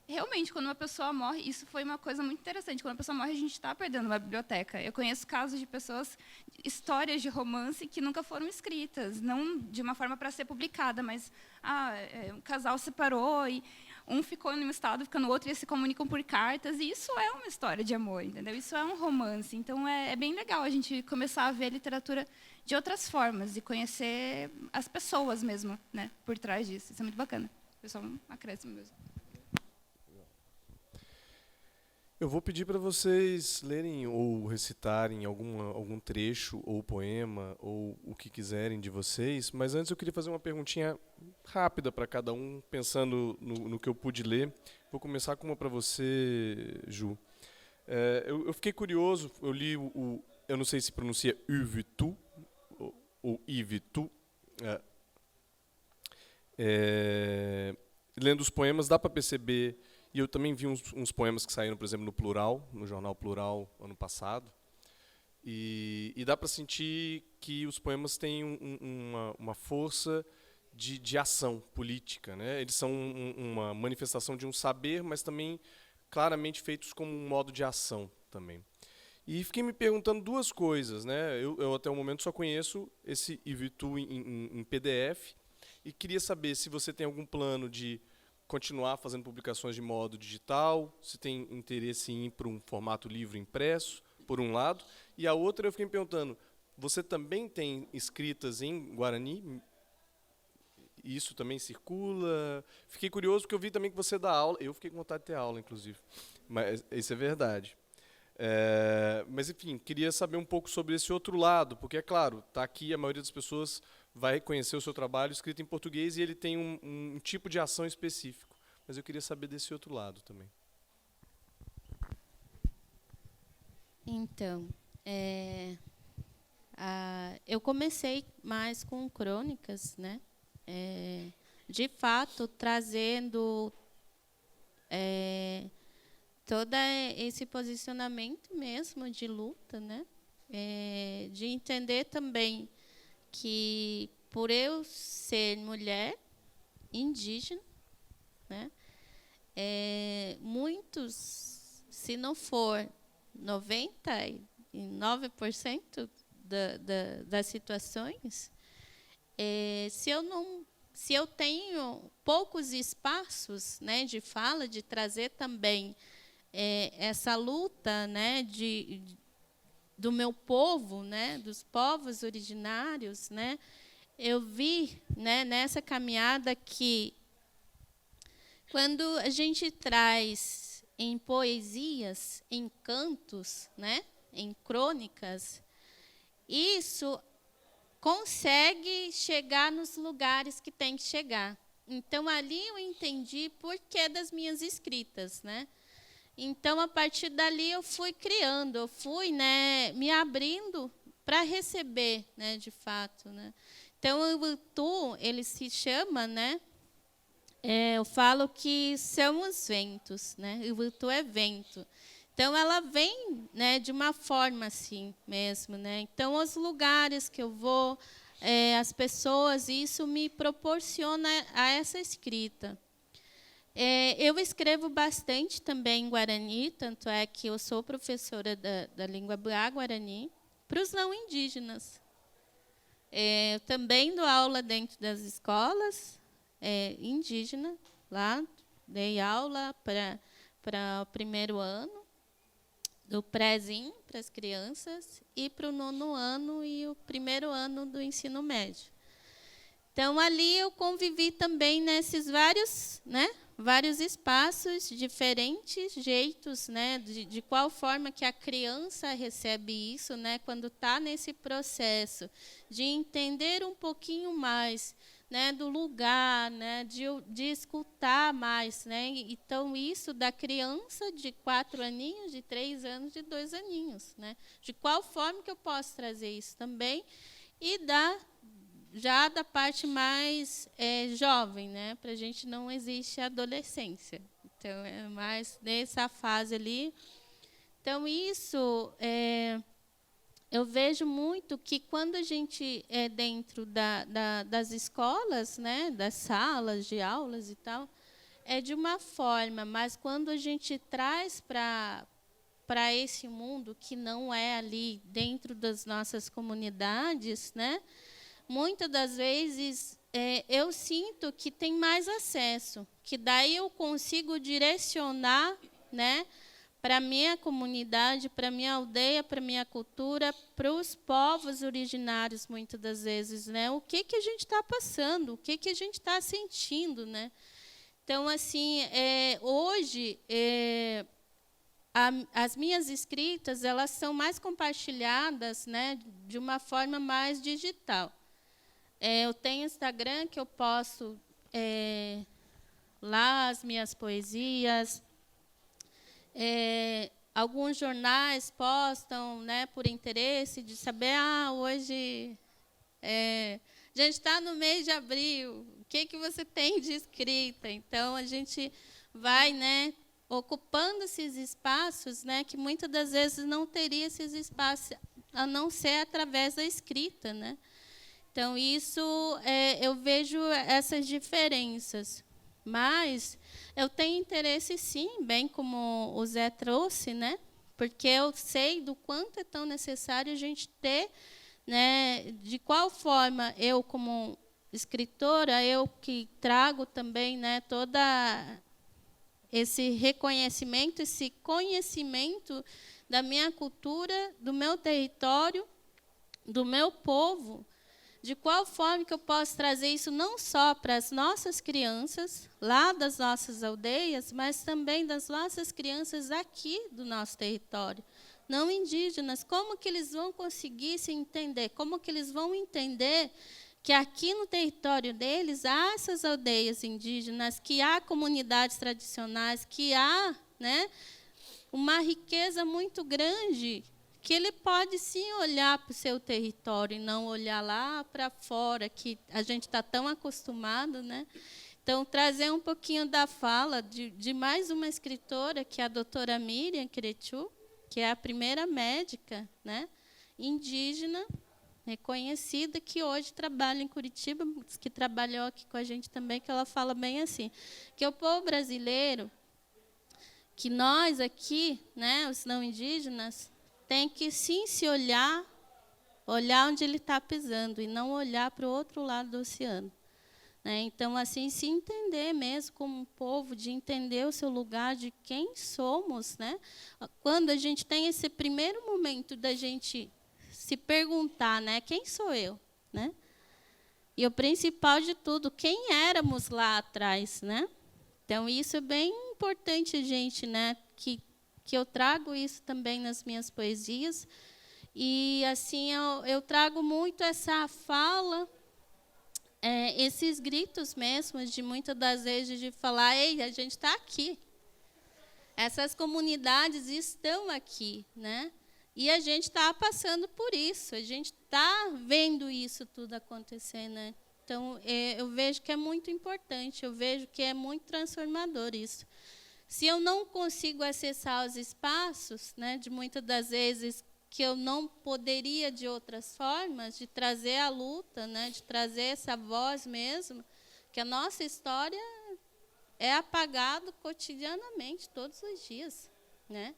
realmente, quando uma pessoa morre, isso foi uma coisa muito interessante. Quando uma pessoa morre, a gente está perdendo uma biblioteca. Eu conheço casos de pessoas, histórias de romance que nunca foram escritas, não de uma forma para ser publicada, mas um casal separou e um ficou em um estado, fica no outro e eles se comunicam por cartas. E isso é uma história de amor, entendeu? Isso é um romance. Então, é bem legal a gente começar a ver a literatura de outras formas e conhecer as pessoas mesmo, né, por trás disso. Isso é muito bacana. Pessoal, um acréscimo mesmo. Eu vou pedir para vocês lerem ou recitarem algum trecho, ou poema, ou o que quiserem de vocês, mas antes eu queria fazer uma perguntinha rápida para cada um, pensando no que eu pude ler. Vou começar com uma para você, Ju. Eu fiquei curioso, eu li eu não sei se pronuncia Yvitu, ou Yvitu. Lendo os poemas, dá para perceber. E eu também vi uns poemas que saíram, por exemplo, no Plural, no jornal Plural, ano passado. E dá para sentir que os poemas têm uma força de ação política, né? Eles são uma manifestação de um saber, mas também claramente feitos como um modo de ação também. E fiquei me perguntando duas coisas, né? Eu até o momento só conheço esse Yvitu em PDF e queria saber se você tem algum plano de continuar fazendo publicações de modo digital, se tem interesse em ir para um formato livro impresso, por um lado, e a outra eu fiquei me perguntando, você também tem escritas em Guarani? Isso também circula? Fiquei curioso porque eu vi também que você dá aula, eu fiquei com vontade de ter aula, inclusive, mas isso é verdade. Mas, enfim, queria saber um pouco sobre esse outro lado, porque, é claro, está aqui, a maioria das pessoas vai conhecer o seu trabalho escrito em português e ele tem um tipo de ação específico. Mas eu queria saber desse outro lado também. Então, eu comecei mais com crônicas, né? De fato, trazendo todo esse posicionamento mesmo de luta, né? De entender também que, por eu ser mulher indígena, né, muitos, se não for 99% das situações, se eu tenho poucos espaços, né, de fala, de trazer também essa luta, né, do meu povo, né, dos povos originários, né, eu vi, né, nessa caminhada que quando a gente traz em poesias, em cantos, né, em crônicas, isso consegue chegar nos lugares que tem que chegar. Então, ali eu entendi por que das minhas escritas, né? Então, a partir dali, eu fui criando, eu fui, né, me abrindo para receber, né, de fato, né? Então, o Ubuntu, ele se chama, né? Eu falo que são os ventos, né? O Ubuntu é vento. Então, ela vem, né, de uma forma assim mesmo, né? Então, os lugares que eu vou, as pessoas, isso me proporciona a essa escrita. Eu escrevo bastante também em Guarani, tanto é que eu sou professora da língua Guarani para os não indígenas. Eu também dou aula dentro das escolas indígenas, lá dei aula para o primeiro ano, do prézinho para as crianças, e para o 9º ano e o primeiro ano do ensino médio. Então, ali eu convivi também nesses vários espaços, diferentes jeitos, né, de qual forma que a criança recebe isso, né, quando está nesse processo de entender um pouquinho mais, né, do lugar, né, de escutar mais, né. Então, isso da criança de 4 aninhos, de 3 anos, de 2 aninhos, né, de qual forma que eu posso trazer isso também, e já da parte mais jovem, né? Para a gente não existe adolescência. Então, é mais nessa fase ali. Então, isso, eu vejo muito que quando a gente é dentro das escolas, né? Das salas de aulas e tal, é de uma forma, mas quando a gente traz para esse mundo que não é ali dentro das nossas comunidades, né? Muitas das vezes eu sinto que tem mais acesso, que daí eu consigo direcionar, né, para a minha comunidade, para a minha aldeia, para a minha cultura, para os povos originários, muitas das vezes, né, o que a gente está passando, o que a gente está sentindo, né. Então, assim, hoje, as minhas escritas, elas são mais compartilhadas, né, de uma forma mais digital. Eu tenho Instagram que eu posto lá as minhas poesias. Alguns jornais postam, né, por interesse de saber, hoje a gente está no mês de abril, o que você tem de escrita? Então, a gente vai, né, ocupando esses espaços, né, que muitas das vezes não teria esses espaços, a não ser através da escrita, né? Então, isso, eu vejo essas diferenças. Mas eu tenho interesse, sim, bem como o Zé trouxe, né? Porque eu sei do quanto é tão necessário a gente ter, né, de qual forma eu, como escritora, eu que trago também, né, toda esse reconhecimento, esse conhecimento da minha cultura, do meu território, do meu povo, de qual forma que eu posso trazer isso não só para as nossas crianças, lá das nossas aldeias, mas também das nossas crianças aqui do nosso território, não indígenas, como que eles vão conseguir se entender, como que eles vão entender que aqui no território deles há essas aldeias indígenas, que há comunidades tradicionais, que há, né, uma riqueza muito grande, que ele pode, sim, olhar para o seu território e não olhar lá para fora, que a gente está tão acostumado, né? Então, trazer um pouquinho da fala de mais uma escritora, que é a doutora Miriam Cretu, que é a primeira médica, né, indígena, reconhecida, que hoje trabalha em Curitiba, que trabalhou aqui com a gente também, que ela fala bem assim, que o povo brasileiro, que nós aqui, né, os não indígenas, tem que, sim, se olhar onde ele está pisando, e não olhar para o outro lado do oceano. Né? Então, assim, se entender mesmo como um povo, de entender o seu lugar, de quem somos. Né? Quando a gente tem esse primeiro momento da gente se perguntar, né, quem sou eu? Né? E o principal de tudo, quem éramos lá atrás? Né? Então, isso é bem importante, gente, né, que eu trago isso também nas minhas poesias. E, assim, eu trago muito essa fala, esses gritos mesmo, de muitas das vezes de falar, ei, a gente está aqui. Essas comunidades estão aqui, né? E a gente está passando por isso, a gente está vendo isso tudo acontecer, né? Então, eu vejo que é muito importante, eu vejo que é muito transformador isso. Se eu não consigo acessar os espaços, né, de muitas das vezes que eu não poderia de outras formas, de trazer a luta, né, de trazer essa voz mesmo, que a nossa história é apagada cotidianamente, todos os dias. Né?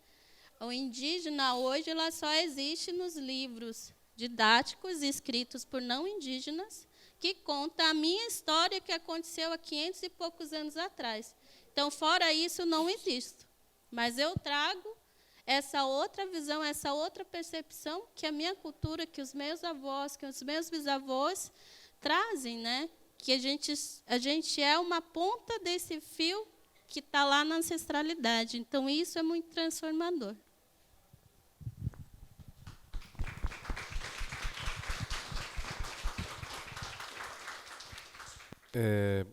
O indígena, hoje, ela só existe nos livros didáticos escritos por não indígenas, que conta a minha história que aconteceu há 500 e poucos anos atrás. Então, fora isso, não existo. Mas eu trago essa outra visão, essa outra percepção que a minha cultura, que os meus avós, que os meus bisavós trazem, né? que a gente é uma ponta desse fio que está lá na ancestralidade. Então, isso é muito transformador.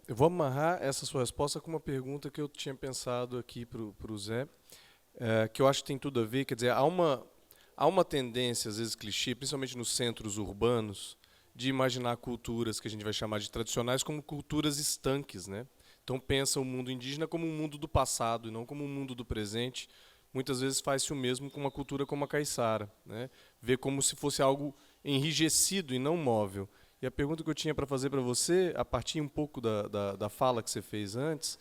Eu vou amarrar essa sua resposta com uma pergunta que eu tinha pensado aqui para o Zé, que eu acho que tem tudo a ver. Quer dizer, há uma tendência, às vezes clichê, principalmente nos centros urbanos, de imaginar culturas que a gente vai chamar de tradicionais como culturas estanques, né? Então pensa o mundo indígena como um mundo do passado e não como um mundo do presente. Muitas vezes faz-se o mesmo com uma cultura como a caiçara, né? Vê como se fosse algo enrijecido e não móvel. E a pergunta que eu tinha para fazer para você, a partir um pouco da fala que você fez antes,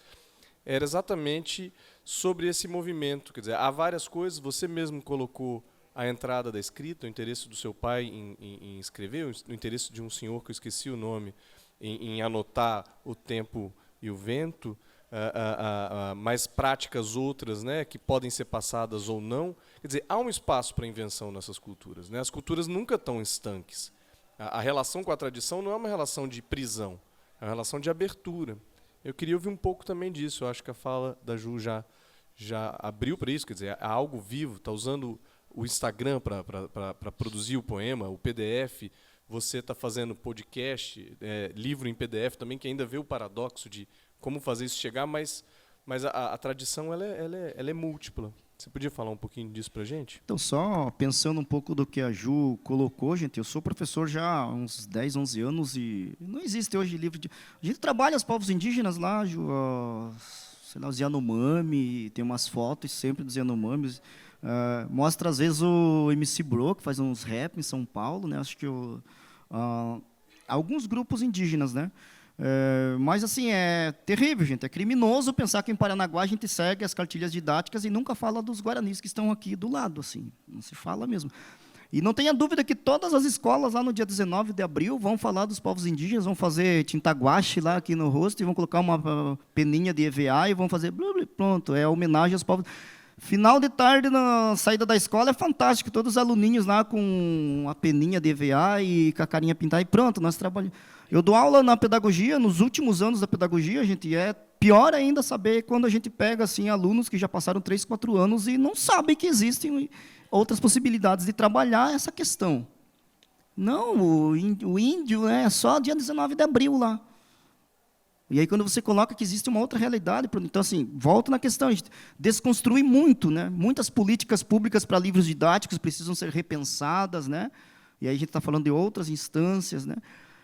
era exatamente sobre esse movimento. Quer dizer, há várias coisas, você mesmo colocou a entrada da escrita, o interesse do seu pai em escrever, o interesse de um senhor que eu esqueci o nome, em anotar o tempo e o vento, mais práticas outras, né, que podem ser passadas ou não. Quer dizer, há um espaço para invenção nessas culturas, né? As culturas nunca estão estanques. A relação com a tradição não é uma relação de prisão, é uma relação de abertura. Eu queria ouvir um pouco também disso. Eu acho que a fala da Ju já abriu para isso, quer dizer, há algo vivo, está usando o Instagram para produzir o poema, o PDF, você está fazendo podcast, livro em PDF também, que ainda vê o paradoxo de como fazer isso chegar, mas a tradição ela é múltipla. Você podia falar um pouquinho disso para a gente? Então, só pensando um pouco do que a Ju colocou, gente, eu sou professor já há uns 10, 11 anos e não existe hoje livro de... A gente trabalha os povos indígenas lá, Ju, sei lá, os Yanomami, tem umas fotos sempre dos Yanomamis. Mostra, às vezes, o MC Bro, que faz uns rap em São Paulo, né? Acho que alguns grupos indígenas, né? Mas, assim, é terrível, gente. É criminoso pensar que em Paranaguá a gente segue as cartilhas didáticas e nunca fala dos guaranis que estão aqui do lado, assim. Não se fala mesmo. E não tenha dúvida que todas as escolas, lá no dia 19 de abril, vão falar dos povos indígenas, vão fazer tinta guache lá aqui no rosto e vão colocar uma peninha de EVA e vão fazer... Pronto, é homenagem aos povos... Final de tarde, na saída da escola, é fantástico. Todos os aluninhos lá com a peninha de EVA e com a carinha pintada. E pronto, nós trabalhamos. Eu dou aula na pedagogia, nos últimos anos da pedagogia, gente, é pior ainda saber quando a gente pega assim, alunos que já passaram 3, 4 anos e não sabem que existem outras possibilidades de trabalhar essa questão. Não, o índio é só dia 19 de abril lá. E aí, quando você coloca que existe uma outra realidade, então, assim, volta na questão, a gente desconstrui muito, né? Muitas políticas públicas para livros didáticos precisam ser repensadas, né? E aí a gente está falando de outras instâncias, né?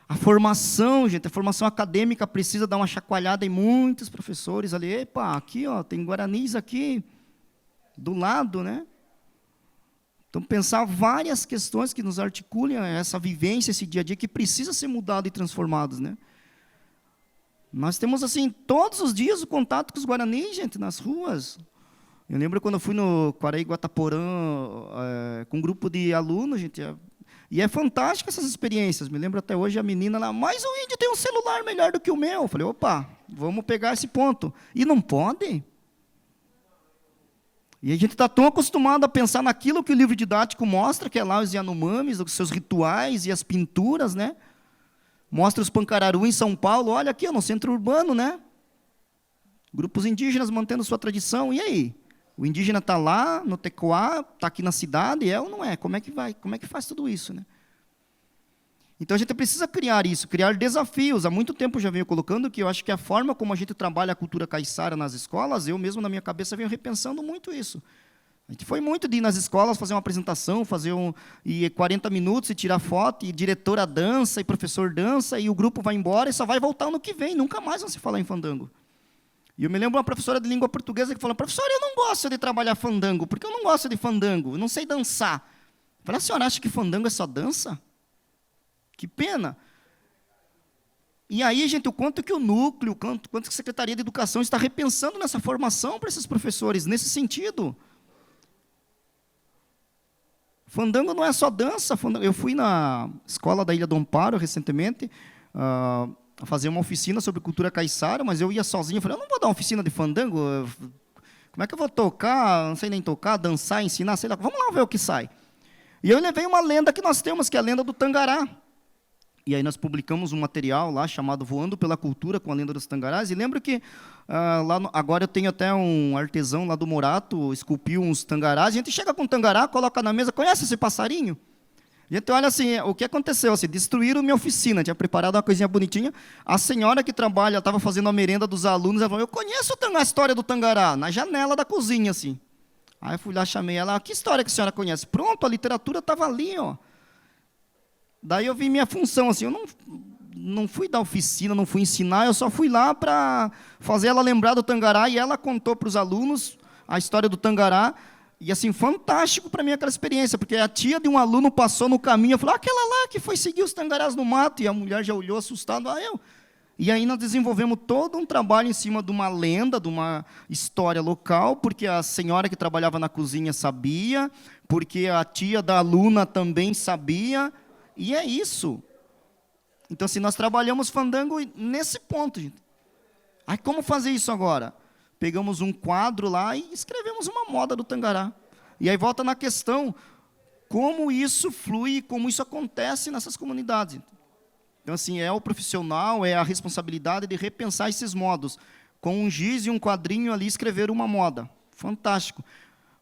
A formação, gente, a formação acadêmica precisa dar uma chacoalhada em muitos professores ali. Epa, aqui, ó, tem guaranis aqui, do lado, né? Então, pensar várias questões que nos articulem essa vivência, esse dia a dia, que precisa ser mudado e transformado, né? Nós temos, assim, todos os dias o contato com os guaranis, gente, nas ruas. Eu lembro quando eu fui no Quaraí-Guataporã com um grupo de alunos, gente, e é fantástico essas experiências. Me lembro até hoje a menina lá, mas o índio tem um celular melhor do que o meu. Eu falei, opa, vamos pegar esse ponto. E não pode. E a gente está tão acostumado a pensar naquilo que o livro didático mostra, que é lá os Yanomamis, os seus rituais e as pinturas, né? Mostra os Pancararu em São Paulo, olha aqui, no centro urbano, né? Grupos indígenas mantendo sua tradição, e aí? O indígena está lá, no Tecoá, está aqui na cidade, é ou não é? Como é que vai? Como é que faz tudo isso, né? Então, a gente precisa criar isso, criar desafios. Há muito tempo eu já venho colocando que eu acho que a forma como a gente trabalha a cultura caiçara nas escolas, eu mesmo, na minha cabeça, venho repensando muito isso. A gente foi muito de ir nas escolas, fazer uma apresentação, e 40 minutos, e tirar foto, e diretora dança, e professor dança, e o grupo vai embora, e só vai voltar no que vem, nunca mais vão se falar em fandango. E eu me lembro uma professora de língua portuguesa que falou, professora, eu não gosto de trabalhar fandango, porque eu não gosto de fandango, eu não sei dançar. Eu falei, a senhora acha que fandango é só dança? Que pena. E aí, gente, o quanto que o núcleo, o quanto que a Secretaria de Educação está repensando nessa formação para esses professores, nesse sentido. Fandango não é só dança. Eu fui na escola da Ilha do Amparo, recentemente, a fazer uma oficina sobre cultura caiçara, mas eu ia sozinho, eu falei, eu não vou dar uma oficina de fandango, como é que eu vou tocar, não sei nem tocar, dançar, ensinar, sei lá, vamos lá ver o que sai. E eu levei uma lenda que nós temos, que é a lenda do Tangará. E aí nós publicamos um material lá chamado Voando pela Cultura, com a lenda dos tangarás. E lembro que agora eu tenho até um artesão lá do Morato, esculpiu uns tangarás. A gente chega com um tangará, coloca na mesa, conhece esse passarinho? A gente olha assim, o que aconteceu? Assim, destruíram minha oficina, tinha preparado uma coisinha bonitinha. A senhora que trabalha, estava fazendo a merenda dos alunos, ela falou, eu conheço a história do tangará, na janela da cozinha, assim. Aí eu fui lá, chamei ela, que história que a senhora conhece? Pronto, a literatura estava ali, ó. Daí eu vi minha função, assim, eu não fui dar oficina, não fui ensinar, eu só fui lá para fazer ela lembrar do tangará, e ela contou para os alunos a história do tangará. E assim, fantástico para mim aquela experiência, porque a tia de um aluno passou no caminho e falou, aquela lá que foi seguir os tangarás no mato, e a mulher já olhou assustada, eu. E aí nós desenvolvemos todo um trabalho em cima de uma lenda, de uma história local, porque a senhora que trabalhava na cozinha sabia, porque a tia da aluna também sabia, e é isso. Então assim, nós trabalhamos fandango nesse ponto, gente. Aí como fazer isso agora? Pegamos um quadro lá e escrevemos uma moda do tangará. E aí volta na questão, como isso flui, como isso acontece nessas comunidades. Então, assim, é o profissional, é a responsabilidade de repensar esses modos. Com um giz e um quadrinho ali, escrever uma moda. Fantástico.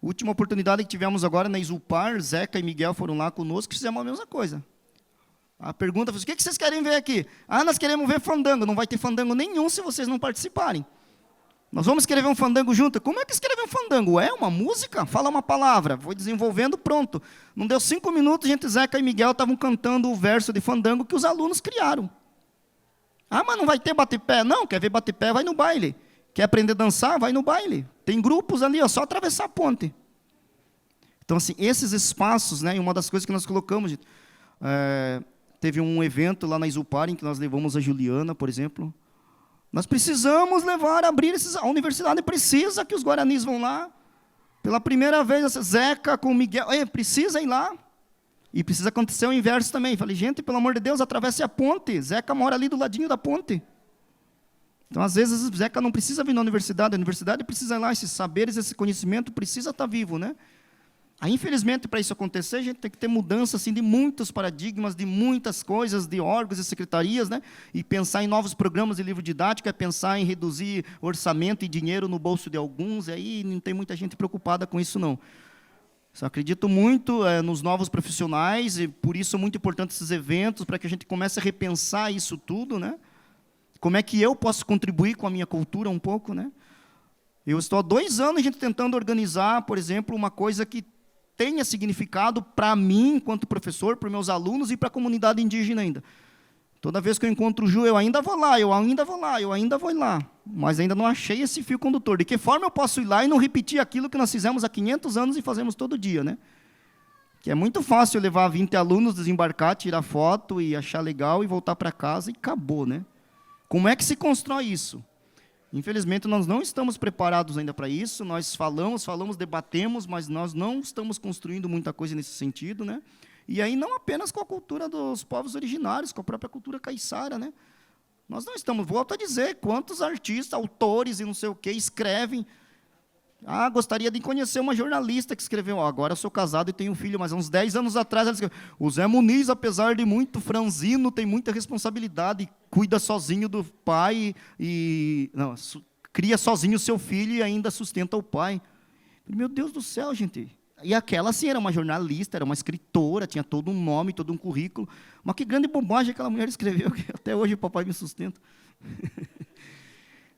Última oportunidade que tivemos agora na Isupar, Zeca e Miguel foram lá conosco e fizemos a mesma coisa. A pergunta foi, o que vocês querem ver aqui? Nós queremos ver fandango. Não vai ter fandango nenhum se vocês não participarem. Nós vamos escrever um fandango junto. Como é que escreve um fandango? É uma música? Fala uma palavra. Foi desenvolvendo, pronto. Não deu 5 minutos, gente, Zeca e Miguel estavam cantando o verso de fandango que os alunos criaram. Mas não vai ter bate-pé? Não, quer ver bate-pé? Vai no baile. Quer aprender a dançar? Vai no baile. Tem grupos ali, só atravessar a ponte. Então, assim, esses espaços, né, e uma das coisas que nós colocamos, gente, teve um evento lá na Isupar, em que nós levamos a Juliana, por exemplo. Nós precisamos abrir a universidade precisa que os guaranis vão lá. Pela primeira vez, Zeca com Miguel, precisa ir lá. E precisa acontecer o inverso também. Falei, gente, pelo amor de Deus, atravesse a ponte. Zeca mora ali do ladinho da ponte. Então, às vezes, Zeca não precisa vir na universidade, a universidade precisa ir lá, esses saberes, esse conhecimento precisa estar vivo, né? Aí, infelizmente, para isso acontecer, a gente tem que ter mudança assim, de muitos paradigmas, de muitas coisas, de órgãos e secretarias, né? E pensar em novos programas de livro didático, pensar em reduzir orçamento e dinheiro no bolso de alguns, e aí não tem muita gente preocupada com isso, não. Só acredito muito nos novos profissionais, e por isso é muito importante esses eventos, para que a gente comece a repensar isso tudo, né? Como é que eu posso contribuir com a minha cultura um pouco, né? Eu estou há 2 anos, gente, tentando organizar, por exemplo, uma coisa que tenha significado para mim, enquanto professor, para os meus alunos e para a comunidade indígena ainda. Toda vez que eu encontro o Ju, eu ainda vou lá, eu ainda vou lá. Mas ainda não achei esse fio condutor. De que forma eu posso ir lá e não repetir aquilo que nós fizemos há 500 anos e fazemos todo dia, né? Que é muito fácil levar 20 alunos, desembarcar, tirar foto e achar legal e voltar para casa e acabou, né? Como é que se constrói isso? Infelizmente, nós não estamos preparados ainda para isso, nós falamos, debatemos, mas nós não estamos construindo muita coisa nesse sentido, né? E aí não apenas com a cultura dos povos originários, com a própria cultura caiçara, né? Nós não estamos, volto a dizer, quantos artistas, autores e não sei o quê, escrevem. Gostaria de conhecer uma jornalista que escreveu, agora eu sou casado e tenho um filho, mas há uns 10 anos atrás ela escreveu, o Zé Muniz, apesar de muito franzino, tem muita responsabilidade, cuida sozinho do pai, cria sozinho o seu filho e ainda sustenta o pai. Meu Deus do céu, gente. E aquela, sim, era uma jornalista, era uma escritora, tinha todo um nome, todo um currículo. Mas que grande bobagem aquela mulher escreveu, que até hoje o papai me sustenta.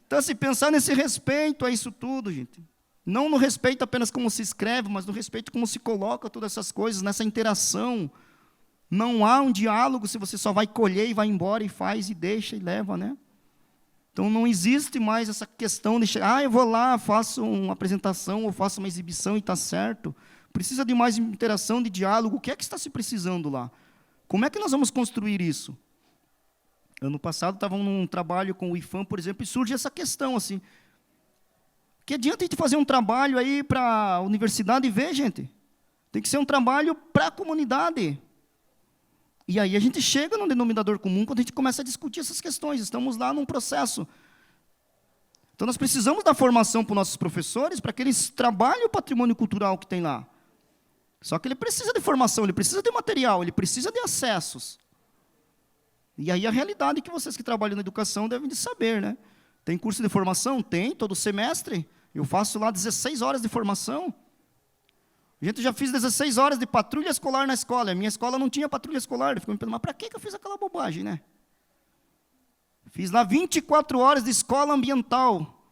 Então, se pensar nesse respeito a isso tudo, gente. Não no respeito apenas como se escreve, mas no respeito como se coloca todas essas coisas, nessa interação. Não há um diálogo se você só vai colher e vai embora e faz e deixa e leva, né? Então, não existe mais essa questão de chegar, eu vou lá, faço uma apresentação ou faço uma exibição e está certo. Precisa de mais interação, de diálogo. O que é que está se precisando lá? Como é que nós vamos construir isso? Ano passado, estava num trabalho com o IFAM, por exemplo, e surge essa questão, assim. Que adianta a gente fazer um trabalho aí para a universidade e ver, gente? Tem que ser um trabalho para a comunidade. E aí a gente chega num denominador comum quando a gente começa a discutir essas questões. Estamos lá num processo. Então, nós precisamos dar formação para os nossos professores para que eles trabalhem o patrimônio cultural que tem lá. Só que ele precisa de formação, ele precisa de material, ele precisa de acessos. E aí a realidade que vocês que trabalham na educação devem de saber, né? Tem curso de formação? Tem, todo semestre. Eu faço lá 16 horas de formação. A gente já fiz 16 horas de patrulha escolar na escola. A minha escola não tinha patrulha escolar. Eu fico me perguntando, mas para que eu fiz aquela bobagem, né? Fiz lá 24 horas de escola ambiental.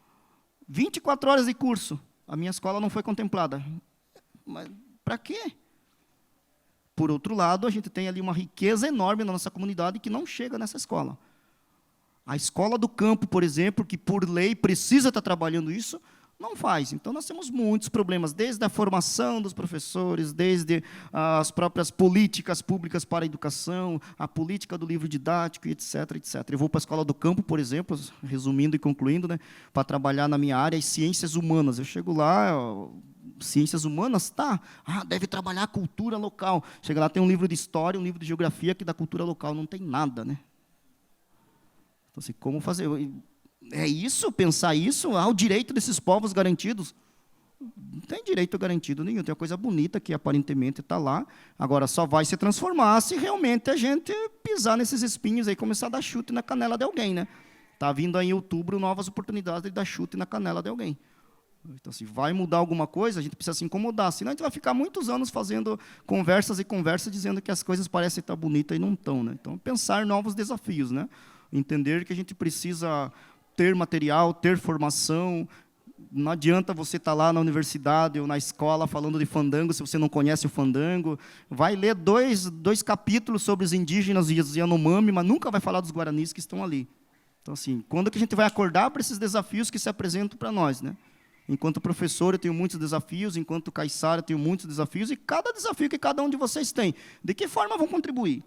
24 horas de curso. A minha escola não foi contemplada. Mas para quê? Por outro lado, a gente tem ali uma riqueza enorme na nossa comunidade que não chega nessa escola. A escola do campo, por exemplo, que por lei precisa estar trabalhando isso, não faz. Então, nós temos muitos problemas, desde a formação dos professores, desde as próprias políticas públicas para a educação, a política do livro didático, etc., etc. Eu vou para a escola do campo, por exemplo, resumindo e concluindo, né, para trabalhar na minha área, as ciências humanas. Eu chego lá, ciências humanas, tá? Deve trabalhar a cultura local. Chega lá, tem um livro de história, um livro de geografia, que da cultura local não tem nada, né? Então, assim, como fazer? É isso? Pensar isso? O direito desses povos garantidos? Não tem direito garantido nenhum. Tem uma coisa bonita que aparentemente está lá. Agora, só vai se transformar se realmente a gente pisar nesses espinhos aí e começar a dar chute na canela de alguém, né? Está vindo aí em outubro novas oportunidades de dar chute na canela de alguém. Então, se vai mudar alguma coisa, a gente precisa se incomodar. Senão, a gente vai ficar muitos anos fazendo conversas e conversas, dizendo que as coisas parecem estar bonitas e não estão, né? Então, pensar novos desafios, né? Entender que a gente precisa ter material, ter formação. Não adianta você estar lá na universidade ou na escola falando de fandango se você não conhece o fandango. Vai ler dois capítulos sobre os indígenas e os Yanomami, mas nunca vai falar dos guaranis que estão ali. Então, assim, quando que a gente vai acordar para esses desafios que se apresentam para nós, né? Enquanto professor, eu tenho muitos desafios, enquanto caiçara, eu tenho muitos desafios, e cada desafio que cada um de vocês tem, de que forma vão contribuir?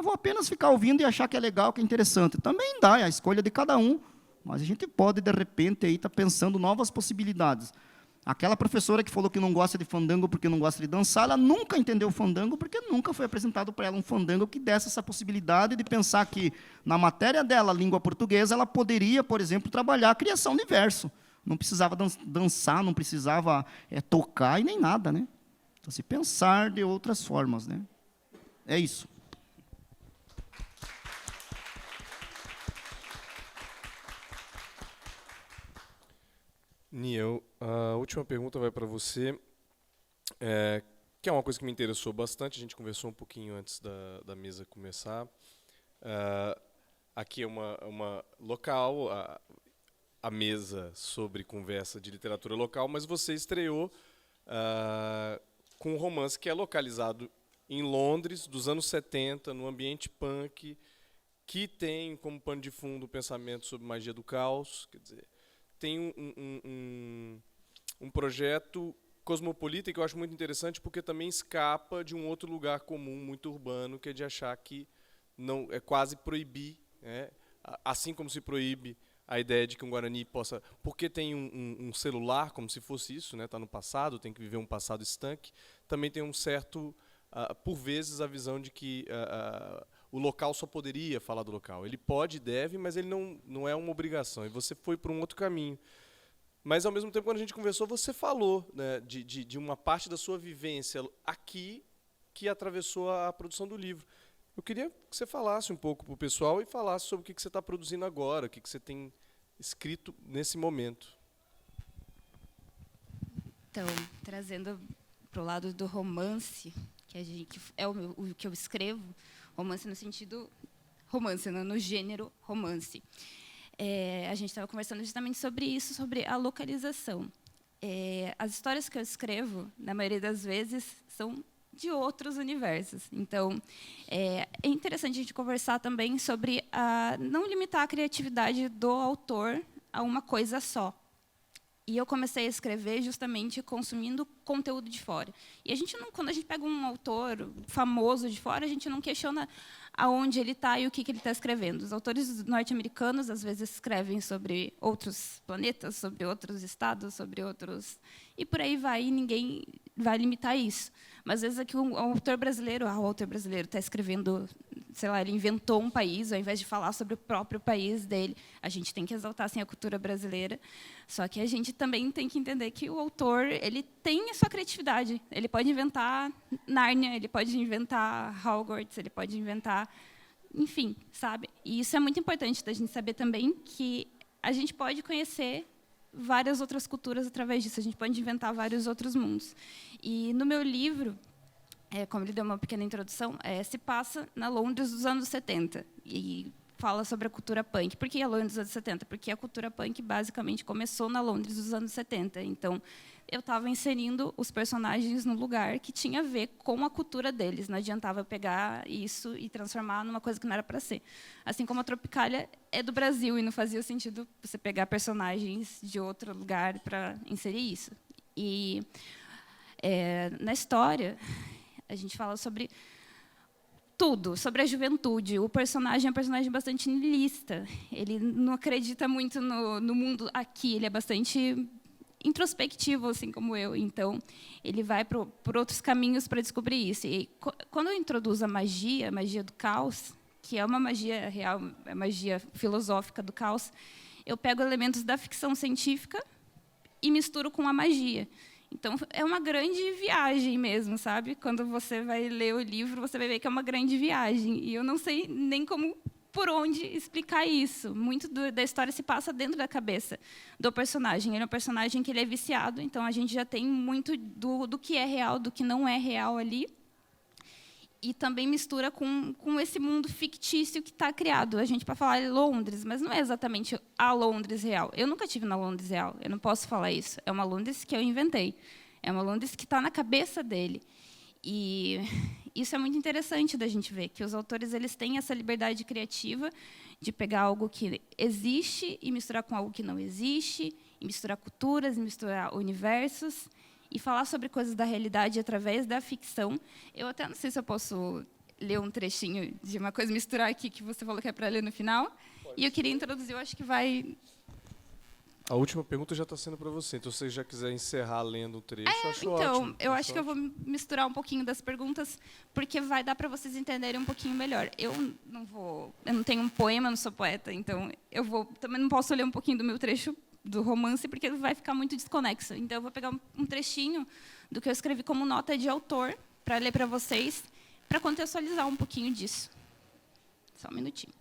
Vou apenas ficar ouvindo e achar que é legal, que é interessante. Também dá, é a escolha de cada um, mas a gente pode, de repente, estar pensando novas possibilidades. Aquela professora que falou que não gosta de fandango porque não gosta de dançar, ela nunca entendeu o fandango, porque nunca foi apresentado para ela um fandango que desse essa possibilidade de pensar que, na matéria dela, língua portuguesa, ela poderia, por exemplo, trabalhar a criação de verso. Não precisava dançar, não precisava tocar e nem nada, né? Então, se pensar de outras formas, né? É isso. Niel, a última pergunta vai para você, que é uma coisa que me interessou bastante. A gente conversou um pouquinho antes da mesa começar. Aqui é uma local, a mesa sobre conversa de literatura local, mas você estreou com um romance que é localizado em Londres, dos anos 70, no ambiente punk, que tem como pano de fundo o pensamento sobre magia do caos. Quer dizer, tem um projeto cosmopolita que eu acho muito interessante, porque também escapa de um outro lugar comum, muito urbano, que é de achar que não é quase proibir, né? Assim como se proíbe a ideia de que um Guarani possa... Porque tem um celular, como se fosse isso, né? Está no passado, tem que viver um passado estanque. Também tem um certo, por vezes, a visão de que o local só poderia falar do local. Ele pode e deve, mas ele não é uma obrigação. E você foi por um outro caminho. Mas, ao mesmo tempo, quando a gente conversou, você falou, né, de uma parte da sua vivência aqui que atravessou a produção do livro. Eu queria que você falasse um pouco para o pessoal e falasse sobre o que você está produzindo agora, o que você tem escrito nesse momento. Então, trazendo para o lado do romance, que é o que eu escrevo, romance no sentido romance, no gênero romance. A gente estava conversando justamente sobre isso, sobre a localização. As histórias que eu escrevo, na maioria das vezes, são de outros universos. Então, é interessante a gente conversar também sobre não limitar a criatividade do autor a uma coisa só. E eu comecei a escrever justamente consumindo conteúdo de fora. E quando a gente pega um autor famoso de fora, a gente não questiona aonde ele está e o que ele está escrevendo. Os autores norte-americanos, às vezes, escrevem sobre outros planetas, sobre outros estados, sobre outros... E por aí vai, e ninguém vai limitar isso. Mas, às vezes, aqui o autor brasileiro está escrevendo, sei lá, ele inventou um país, ao invés de falar sobre o próprio país dele, a gente tem que exaltar assim, a cultura brasileira. Só que a gente também tem que entender que o autor ele tem a sua criatividade. Ele pode inventar Nárnia, ele pode inventar Hogwarts, ele pode inventar enfim, sabe? E isso é muito importante da gente saber também que a gente pode conhecer várias outras culturas através disso, a gente pode inventar vários outros mundos. E no meu livro, como ele deu uma pequena introdução, se passa na Londres dos anos 70 e fala sobre a cultura punk. Por que a Londres dos anos 70? Porque a cultura punk basicamente começou na Londres dos anos 70. Então, eu estava inserindo os personagens no lugar que tinha a ver com a cultura deles. Não adiantava eu pegar isso e transformar numa coisa que não era para ser. Assim como a Tropicália é do Brasil e não fazia sentido você pegar personagens de outro lugar para inserir isso. E na história, a gente fala sobre tudo, sobre a juventude. O personagem é um personagem bastante niilista. Ele não acredita muito no mundo aqui, ele é bastante introspectivo, assim como eu. Então, ele vai por outros caminhos para descobrir isso. E quando eu introduzo a magia do caos, que é uma magia real, a magia filosófica do caos, eu pego elementos da ficção científica e misturo com a magia. Então, é uma grande viagem mesmo, sabe? Quando você vai ler o livro, você vai ver que é uma grande viagem. E eu não sei nem por onde explicar isso. Muito da história se passa dentro da cabeça do personagem. Ele é um personagem que ele é viciado, então a gente já tem muito do que é real, do que não é real ali. E também mistura com esse mundo fictício que está criado. A gente pode falar Londres, mas não é exatamente a Londres real. Eu nunca estive na Londres real, eu não posso falar isso. É uma Londres que eu inventei. É uma Londres que está na cabeça dele. E isso é muito interessante da gente ver, que os autores eles têm essa liberdade criativa de pegar algo que existe e misturar com algo que não existe, e misturar culturas, e misturar universos, e falar sobre coisas da realidade através da ficção. Eu até não sei se eu posso ler um trechinho de uma coisa, misturar aqui, que você falou que é para ler no final. Pode. E eu queria introduzir, eu acho que vai... A última pergunta já está sendo para você, então se você já quiser encerrar lendo o trecho, acho ótimo. Então, eu acho que eu vou misturar um pouquinho das perguntas, porque vai dar para vocês entenderem um pouquinho melhor. Eu não tenho um poema, não sou poeta, então também não posso ler um pouquinho do meu trecho do romance, porque vai ficar muito desconexo. Então, eu vou pegar um trechinho do que eu escrevi como nota de autor, para ler para vocês, para contextualizar um pouquinho disso. Só um minutinho.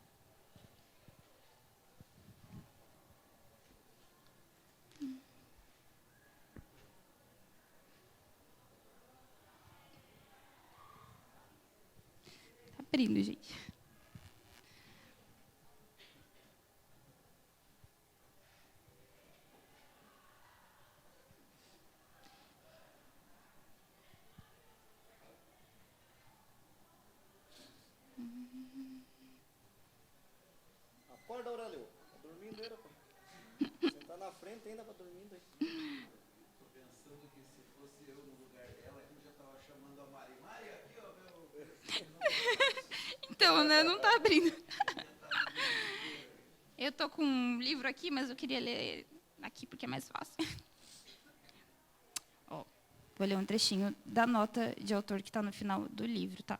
Tá abrindo, gente. Acorda, Aurélio. Tá dormindo aí, rapaz. Você tá na frente ainda, tá dormindo aí. Tô pensando que se fosse eu no lugar dela, eu já tava chamando a Mari. Mari, aqui, ó, meu... Então, né, não tá abrindo. Eu tô com um livro aqui, mas eu queria ler aqui porque é mais fácil. Ó, vou ler um trechinho da nota de autor que está no final do livro, tá?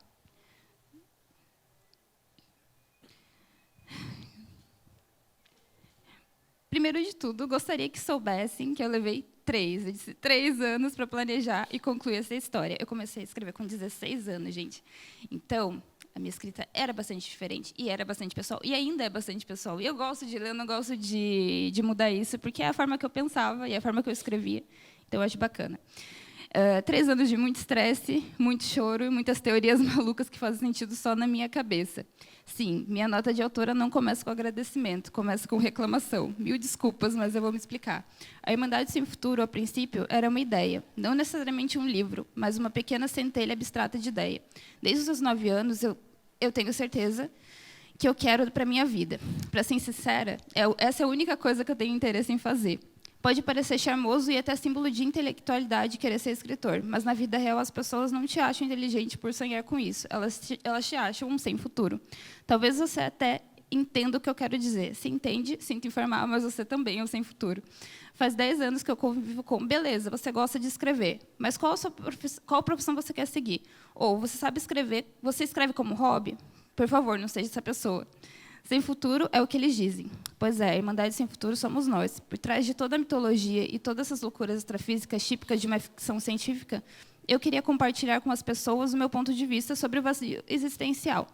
Primeiro de tudo, gostaria que soubessem que eu levei 3 anos para planejar e concluir essa história. Eu comecei a escrever com 16 anos, gente. Então, a minha escrita era bastante diferente, e era bastante pessoal, e ainda é bastante pessoal. E eu gosto de ler, eu não gosto de mudar isso, porque é a forma que eu pensava e é a forma que eu escrevia. Então, eu acho bacana. 3 anos de muito estresse, muito choro e muitas teorias malucas que fazem sentido só na minha cabeça. Sim, minha nota de autora não começa com agradecimento, começa com reclamação. 1000 desculpas, mas eu vou me explicar. A Irmandade Sem Futuro, a princípio, era uma ideia. Não necessariamente um livro, mas uma pequena centelha abstrata de ideia. Desde os meus 9 anos, eu tenho certeza que eu quero para a minha vida. Para ser sincera, essa é a única coisa que eu tenho interesse em fazer. Pode parecer charmoso e até símbolo de intelectualidade querer ser escritor, mas na vida real as pessoas não te acham inteligente por sonhar com isso. Elas te acham um sem futuro. Talvez você até entenda o que eu quero dizer. Se entende, sinto informar, mas você também é um sem futuro. Faz 10 anos que eu convivo com... Beleza, você gosta de escrever, mas qual profissão você quer seguir? Ou você sabe escrever, você escreve como hobby? Por favor, não seja essa pessoa. Sem futuro é o que eles dizem. Pois é, a Irmandade Sem Futuro somos nós. Por trás de toda a mitologia e todas essas loucuras extrafísicas típicas de uma ficção científica, eu queria compartilhar com as pessoas o meu ponto de vista sobre o vazio existencial.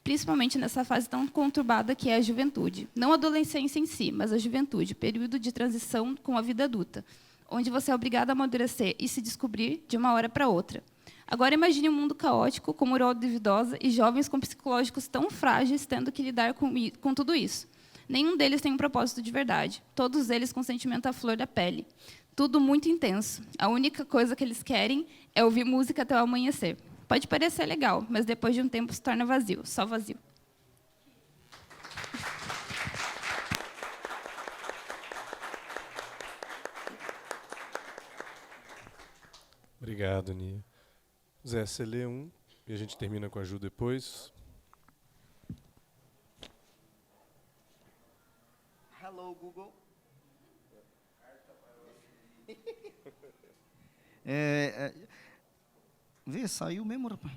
principalmente nessa fase tão conturbada que é a juventude. Não a adolescência em si, mas a juventude, período de transição com a vida adulta, onde você é obrigado a amadurecer e se descobrir de uma hora para outra. Agora imagine um mundo caótico, com moral duvidosa e jovens com psicológicos tão frágeis tendo que lidar com tudo isso. Nenhum deles tem um propósito de verdade. Todos eles com sentimento à flor da pele. Tudo muito intenso. A única coisa que eles querem é ouvir música até o amanhecer. Pode parecer legal, mas depois de um tempo se torna vazio, só vazio. Obrigado, Nia. Zé, você lê um e a gente termina com a Ju depois. Hello, Google. Vê, saiu mesmo, rapaz.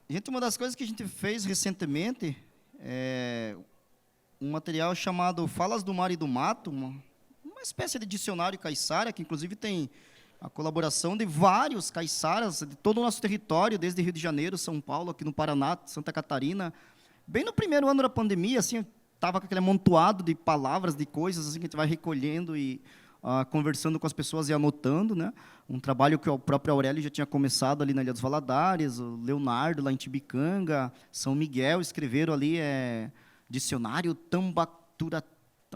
Gente, uma das coisas que a gente fez recentemente é um material chamado Falas do Mar e do Mato, uma espécie de dicionário caiçara, que inclusive tem a colaboração de vários caiçaras de todo o nosso território, desde Rio de Janeiro, São Paulo, aqui no Paraná, Santa Catarina. Bem no primeiro ano da pandemia, assim, estava com aquele amontoado de palavras, de coisas assim, que a gente vai recolhendo e conversando com as pessoas e anotando, né? Um trabalho que o próprio Aurélio já tinha começado ali na Ilha dos Valadares, o Leonardo lá em Tibicanga, São Miguel escreveram ali dicionário Tambatura,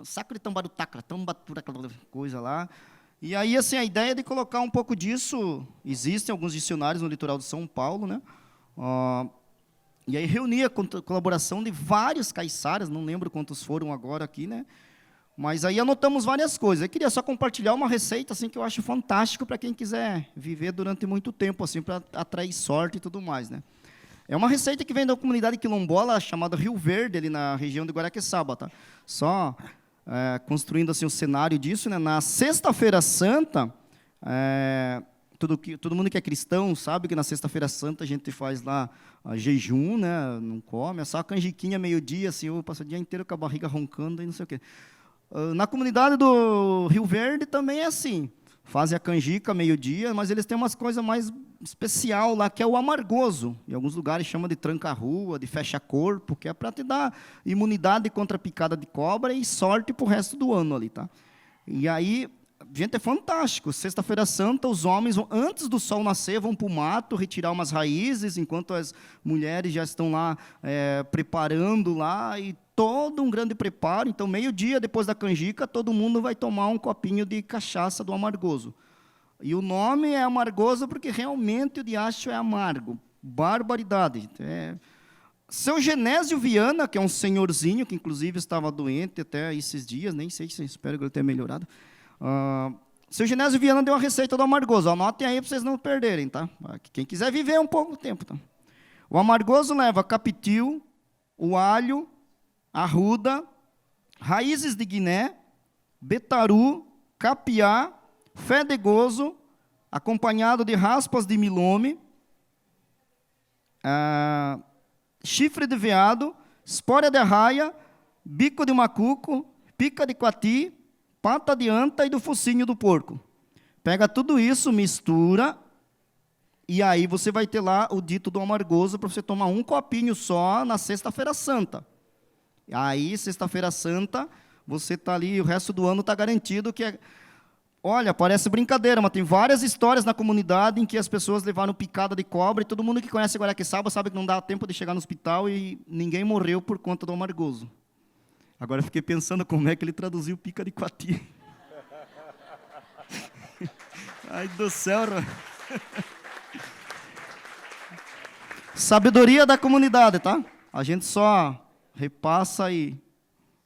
Sacro de Tambarutacra, Tambatura, coisa lá. E aí, assim, a ideia de colocar um pouco disso, existem alguns dicionários no litoral de São Paulo, né? E aí reunia a colaboração de vários caiçaras, não lembro quantos foram agora aqui, né? Mas aí anotamos várias coisas. Eu queria só compartilhar uma receita assim que eu acho fantástico para quem quiser viver durante muito tempo, assim, para atrair sorte e tudo mais, né? É uma receita que vem da comunidade quilombola chamada Rio Verde, ali na região de Guaraqueçaba, tá? Só construindo assim o cenário disso, né? Na Sexta-feira Santa, todo mundo que é cristão sabe que na Sexta-feira Santa a gente faz lá jejum, né? Não come, é só a canjiquinha meio-dia, assim, eu passo o dia inteiro com a barriga roncando e não sei o quê. Na comunidade do Rio Verde também é assim, fazem a canjica meio-dia, mas eles têm umas coisas mais especial lá, que é o amargoso. Em alguns lugares chama de tranca-rua, de fecha-corpo, que é para te dar imunidade contra a picada de cobra e sorte para o resto do ano ali, tá? E aí, gente, é fantástico. Sexta-feira Santa, os homens, antes do sol nascer, vão para o mato retirar umas raízes, enquanto as mulheres já estão lá preparando lá, e todo um grande preparo. Então, meio-dia, depois da canjica, todo mundo vai tomar um copinho de cachaça do amargoso. E o nome é amargoso porque realmente o diacho é amargo. Barbaridade. Seu Genésio Viana, que é um senhorzinho, que inclusive estava doente até esses dias, nem sei se espero que ele tenha melhorado. Seu Genésio Viana deu uma receita do amargoso. Anotem aí para vocês não perderem, tá? Quem quiser viver um pouco tempo, tá? O amargoso leva capitil, o alho, arruda, raízes de guiné, betaru, capiá, fedegoso, acompanhado de raspas de milome, chifre de veado, espória de arraia, bico de macuco, pica de coati, pata de anta e do focinho do porco. Pega tudo isso, mistura, e aí você vai ter lá o dito do amargoso para você tomar um copinho só na Sexta-feira Santa. Aí, Sexta-feira Santa, você está ali, o resto do ano está garantido que Olha, parece brincadeira, mas tem várias histórias na comunidade em que as pessoas levaram picada de cobra, e todo mundo que conhece Guaraqueçaba sabe que não dá tempo de chegar no hospital e ninguém morreu por conta do amargoso. Agora eu fiquei pensando como é que ele traduziu pica de coati. Ai do céu. Sabedoria da comunidade, tá? A gente só repassa e...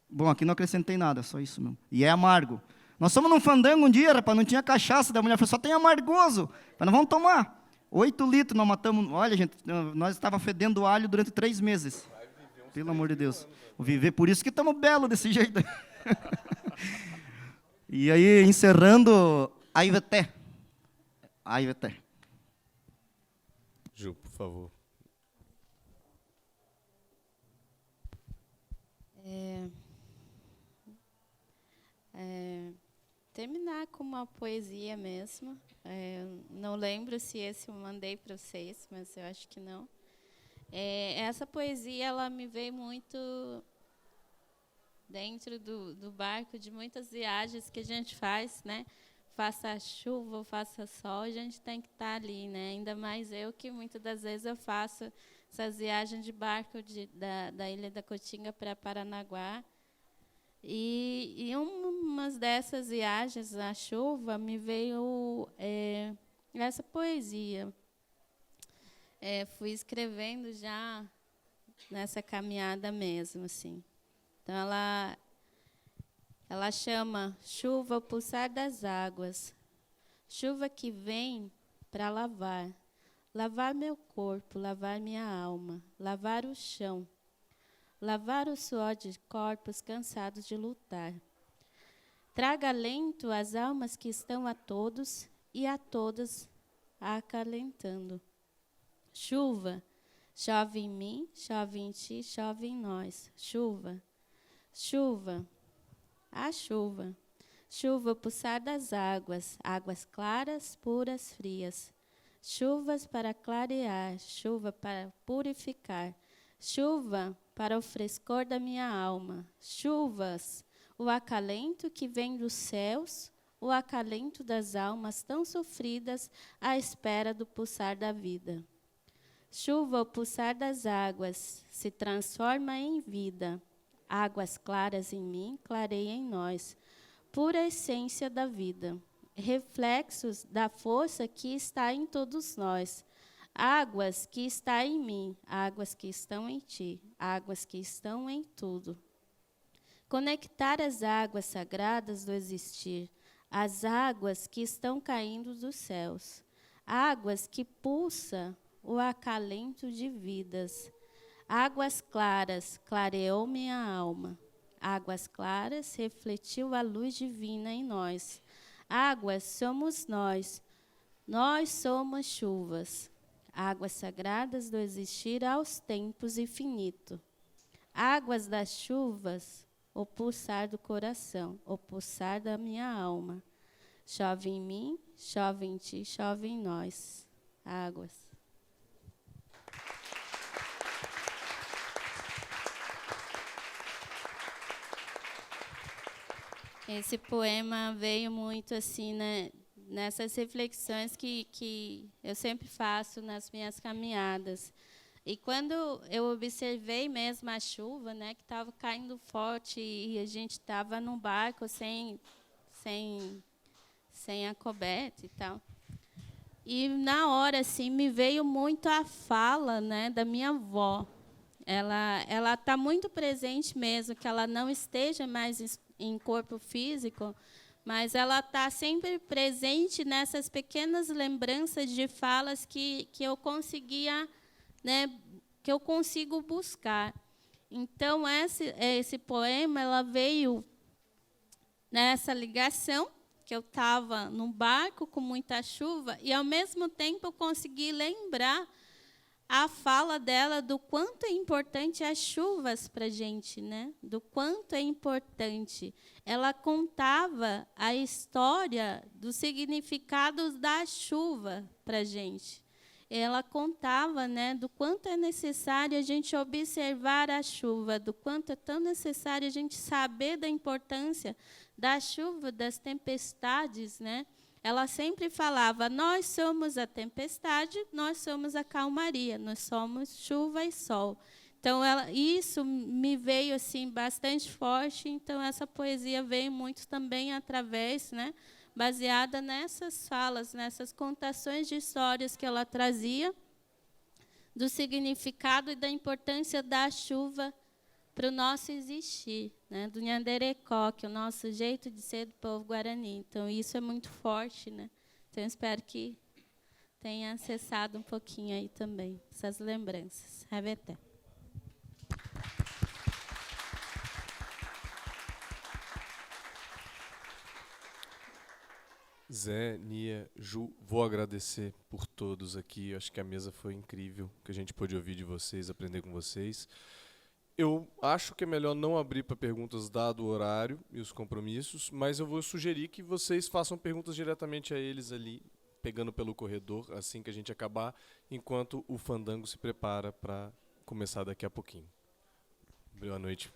Bom, aqui não acrescentei nada, só isso mesmo. E é amargo. Nós fomos num fandango um dia, rapaz, não tinha cachaça, da mulher falou, só tem amargoso, mas nós vamos tomar. 8 litros nós matamos. Olha, gente, nós estávamos fedendo alho durante 3 meses. Pelo amor de Deus. Vou viver, por isso que estamos belos desse jeito. E aí, encerrando, Aiveté. Aiveté. Ju, por favor. Terminar com uma poesia mesmo. Não lembro se esse eu mandei para vocês, mas eu acho que não. Essa poesia ela me veio muito dentro do barco de muitas viagens que a gente faz, né? Faça chuva ou faça sol, a gente tem que estar ali, né? Ainda mais eu, que muitas das vezes eu faço essas viagens de barco da Ilha da Cotinga para Paranaguá. E umas dessas viagens, a chuva, me veio essa poesia. Fui escrevendo já nessa caminhada mesmo, assim. Então, ela chama chuva, o pulsar das águas. Chuva que vem para lavar. Lavar meu corpo, lavar minha alma. Lavar o chão. Lavar o suor de corpos cansados de lutar. Traga alento às almas que estão a todos e a todas acalentando. Chuva, chove em mim, chove em ti, chove em nós. Chuva, chuva, a chuva. Chuva, o pulsar das águas, águas claras, puras, frias. Chuvas para clarear, chuva para purificar. Chuva para o frescor da minha alma. Chuvas, o acalento que vem dos céus, o acalento das almas tão sofridas à espera do pulsar da vida. Chuva, o pulsar das águas, se transforma em vida. Águas claras em mim, clareia em nós. Pura essência da vida. Reflexos da força que está em todos nós. Águas que está em mim, águas que estão em ti, águas que estão em tudo. Conectar as águas sagradas do existir, as águas que estão caindo dos céus. Águas que pulsa o acalento de vidas. Águas claras, clareou minha alma. Águas claras, refletiu a luz divina em nós. Águas somos nós somos chuvas. Águas sagradas do existir aos tempos infinito. Águas das chuvas, o pulsar do coração, o pulsar da minha alma. Chove em mim, chove em ti, chove em nós. Águas. Esse poema veio muito assim, né, nessas reflexões que eu sempre faço nas minhas caminhadas. E quando eu observei mesmo a chuva, né, que estava caindo forte e a gente estava num barco sem a coberta e tal. E na hora assim me veio muito a fala, né, da minha avó. Ela está muito presente mesmo, que ela não esteja mais em corpo físico, mas ela está sempre presente nessas pequenas lembranças de falas que eu conseguia, né, que eu consigo buscar. Então, esse poema ela veio nessa ligação, que eu estava num barco com muita chuva, e, ao mesmo tempo, eu consegui lembrar a fala dela do quanto é importante as chuvas para a gente, né? Do quanto é importante. Ela contava a história dos significados da chuva para a gente. Ela contava, né, do quanto é necessário a gente observar a chuva, do quanto é tão necessário a gente saber da importância da chuva, das tempestades, né? Ela sempre falava, nós somos a tempestade, nós somos a calmaria, nós somos chuva e sol. Então, isso me veio assim bastante forte, então essa poesia veio muito também através, né, baseada nessas falas, nessas contações de histórias que ela trazia, do significado e da importância da chuva para o nosso existir, né, do Nhanderecó, que é o nosso jeito de ser do povo guarani. Então, isso é muito forte, né? Então, eu espero que tenha acessado um pouquinho aí também essas lembranças. Reveté. Zé, Nia, Ju, vou agradecer por todos aqui. Eu acho que a mesa foi incrível, que a gente pôde ouvir de vocês, aprender com vocês. Eu acho que é melhor não abrir para perguntas dado o horário e os compromissos, mas eu vou sugerir que vocês façam perguntas diretamente a eles ali, pegando pelo corredor assim que a gente acabar, enquanto o fandango se prepara para começar daqui a pouquinho. Boa noite.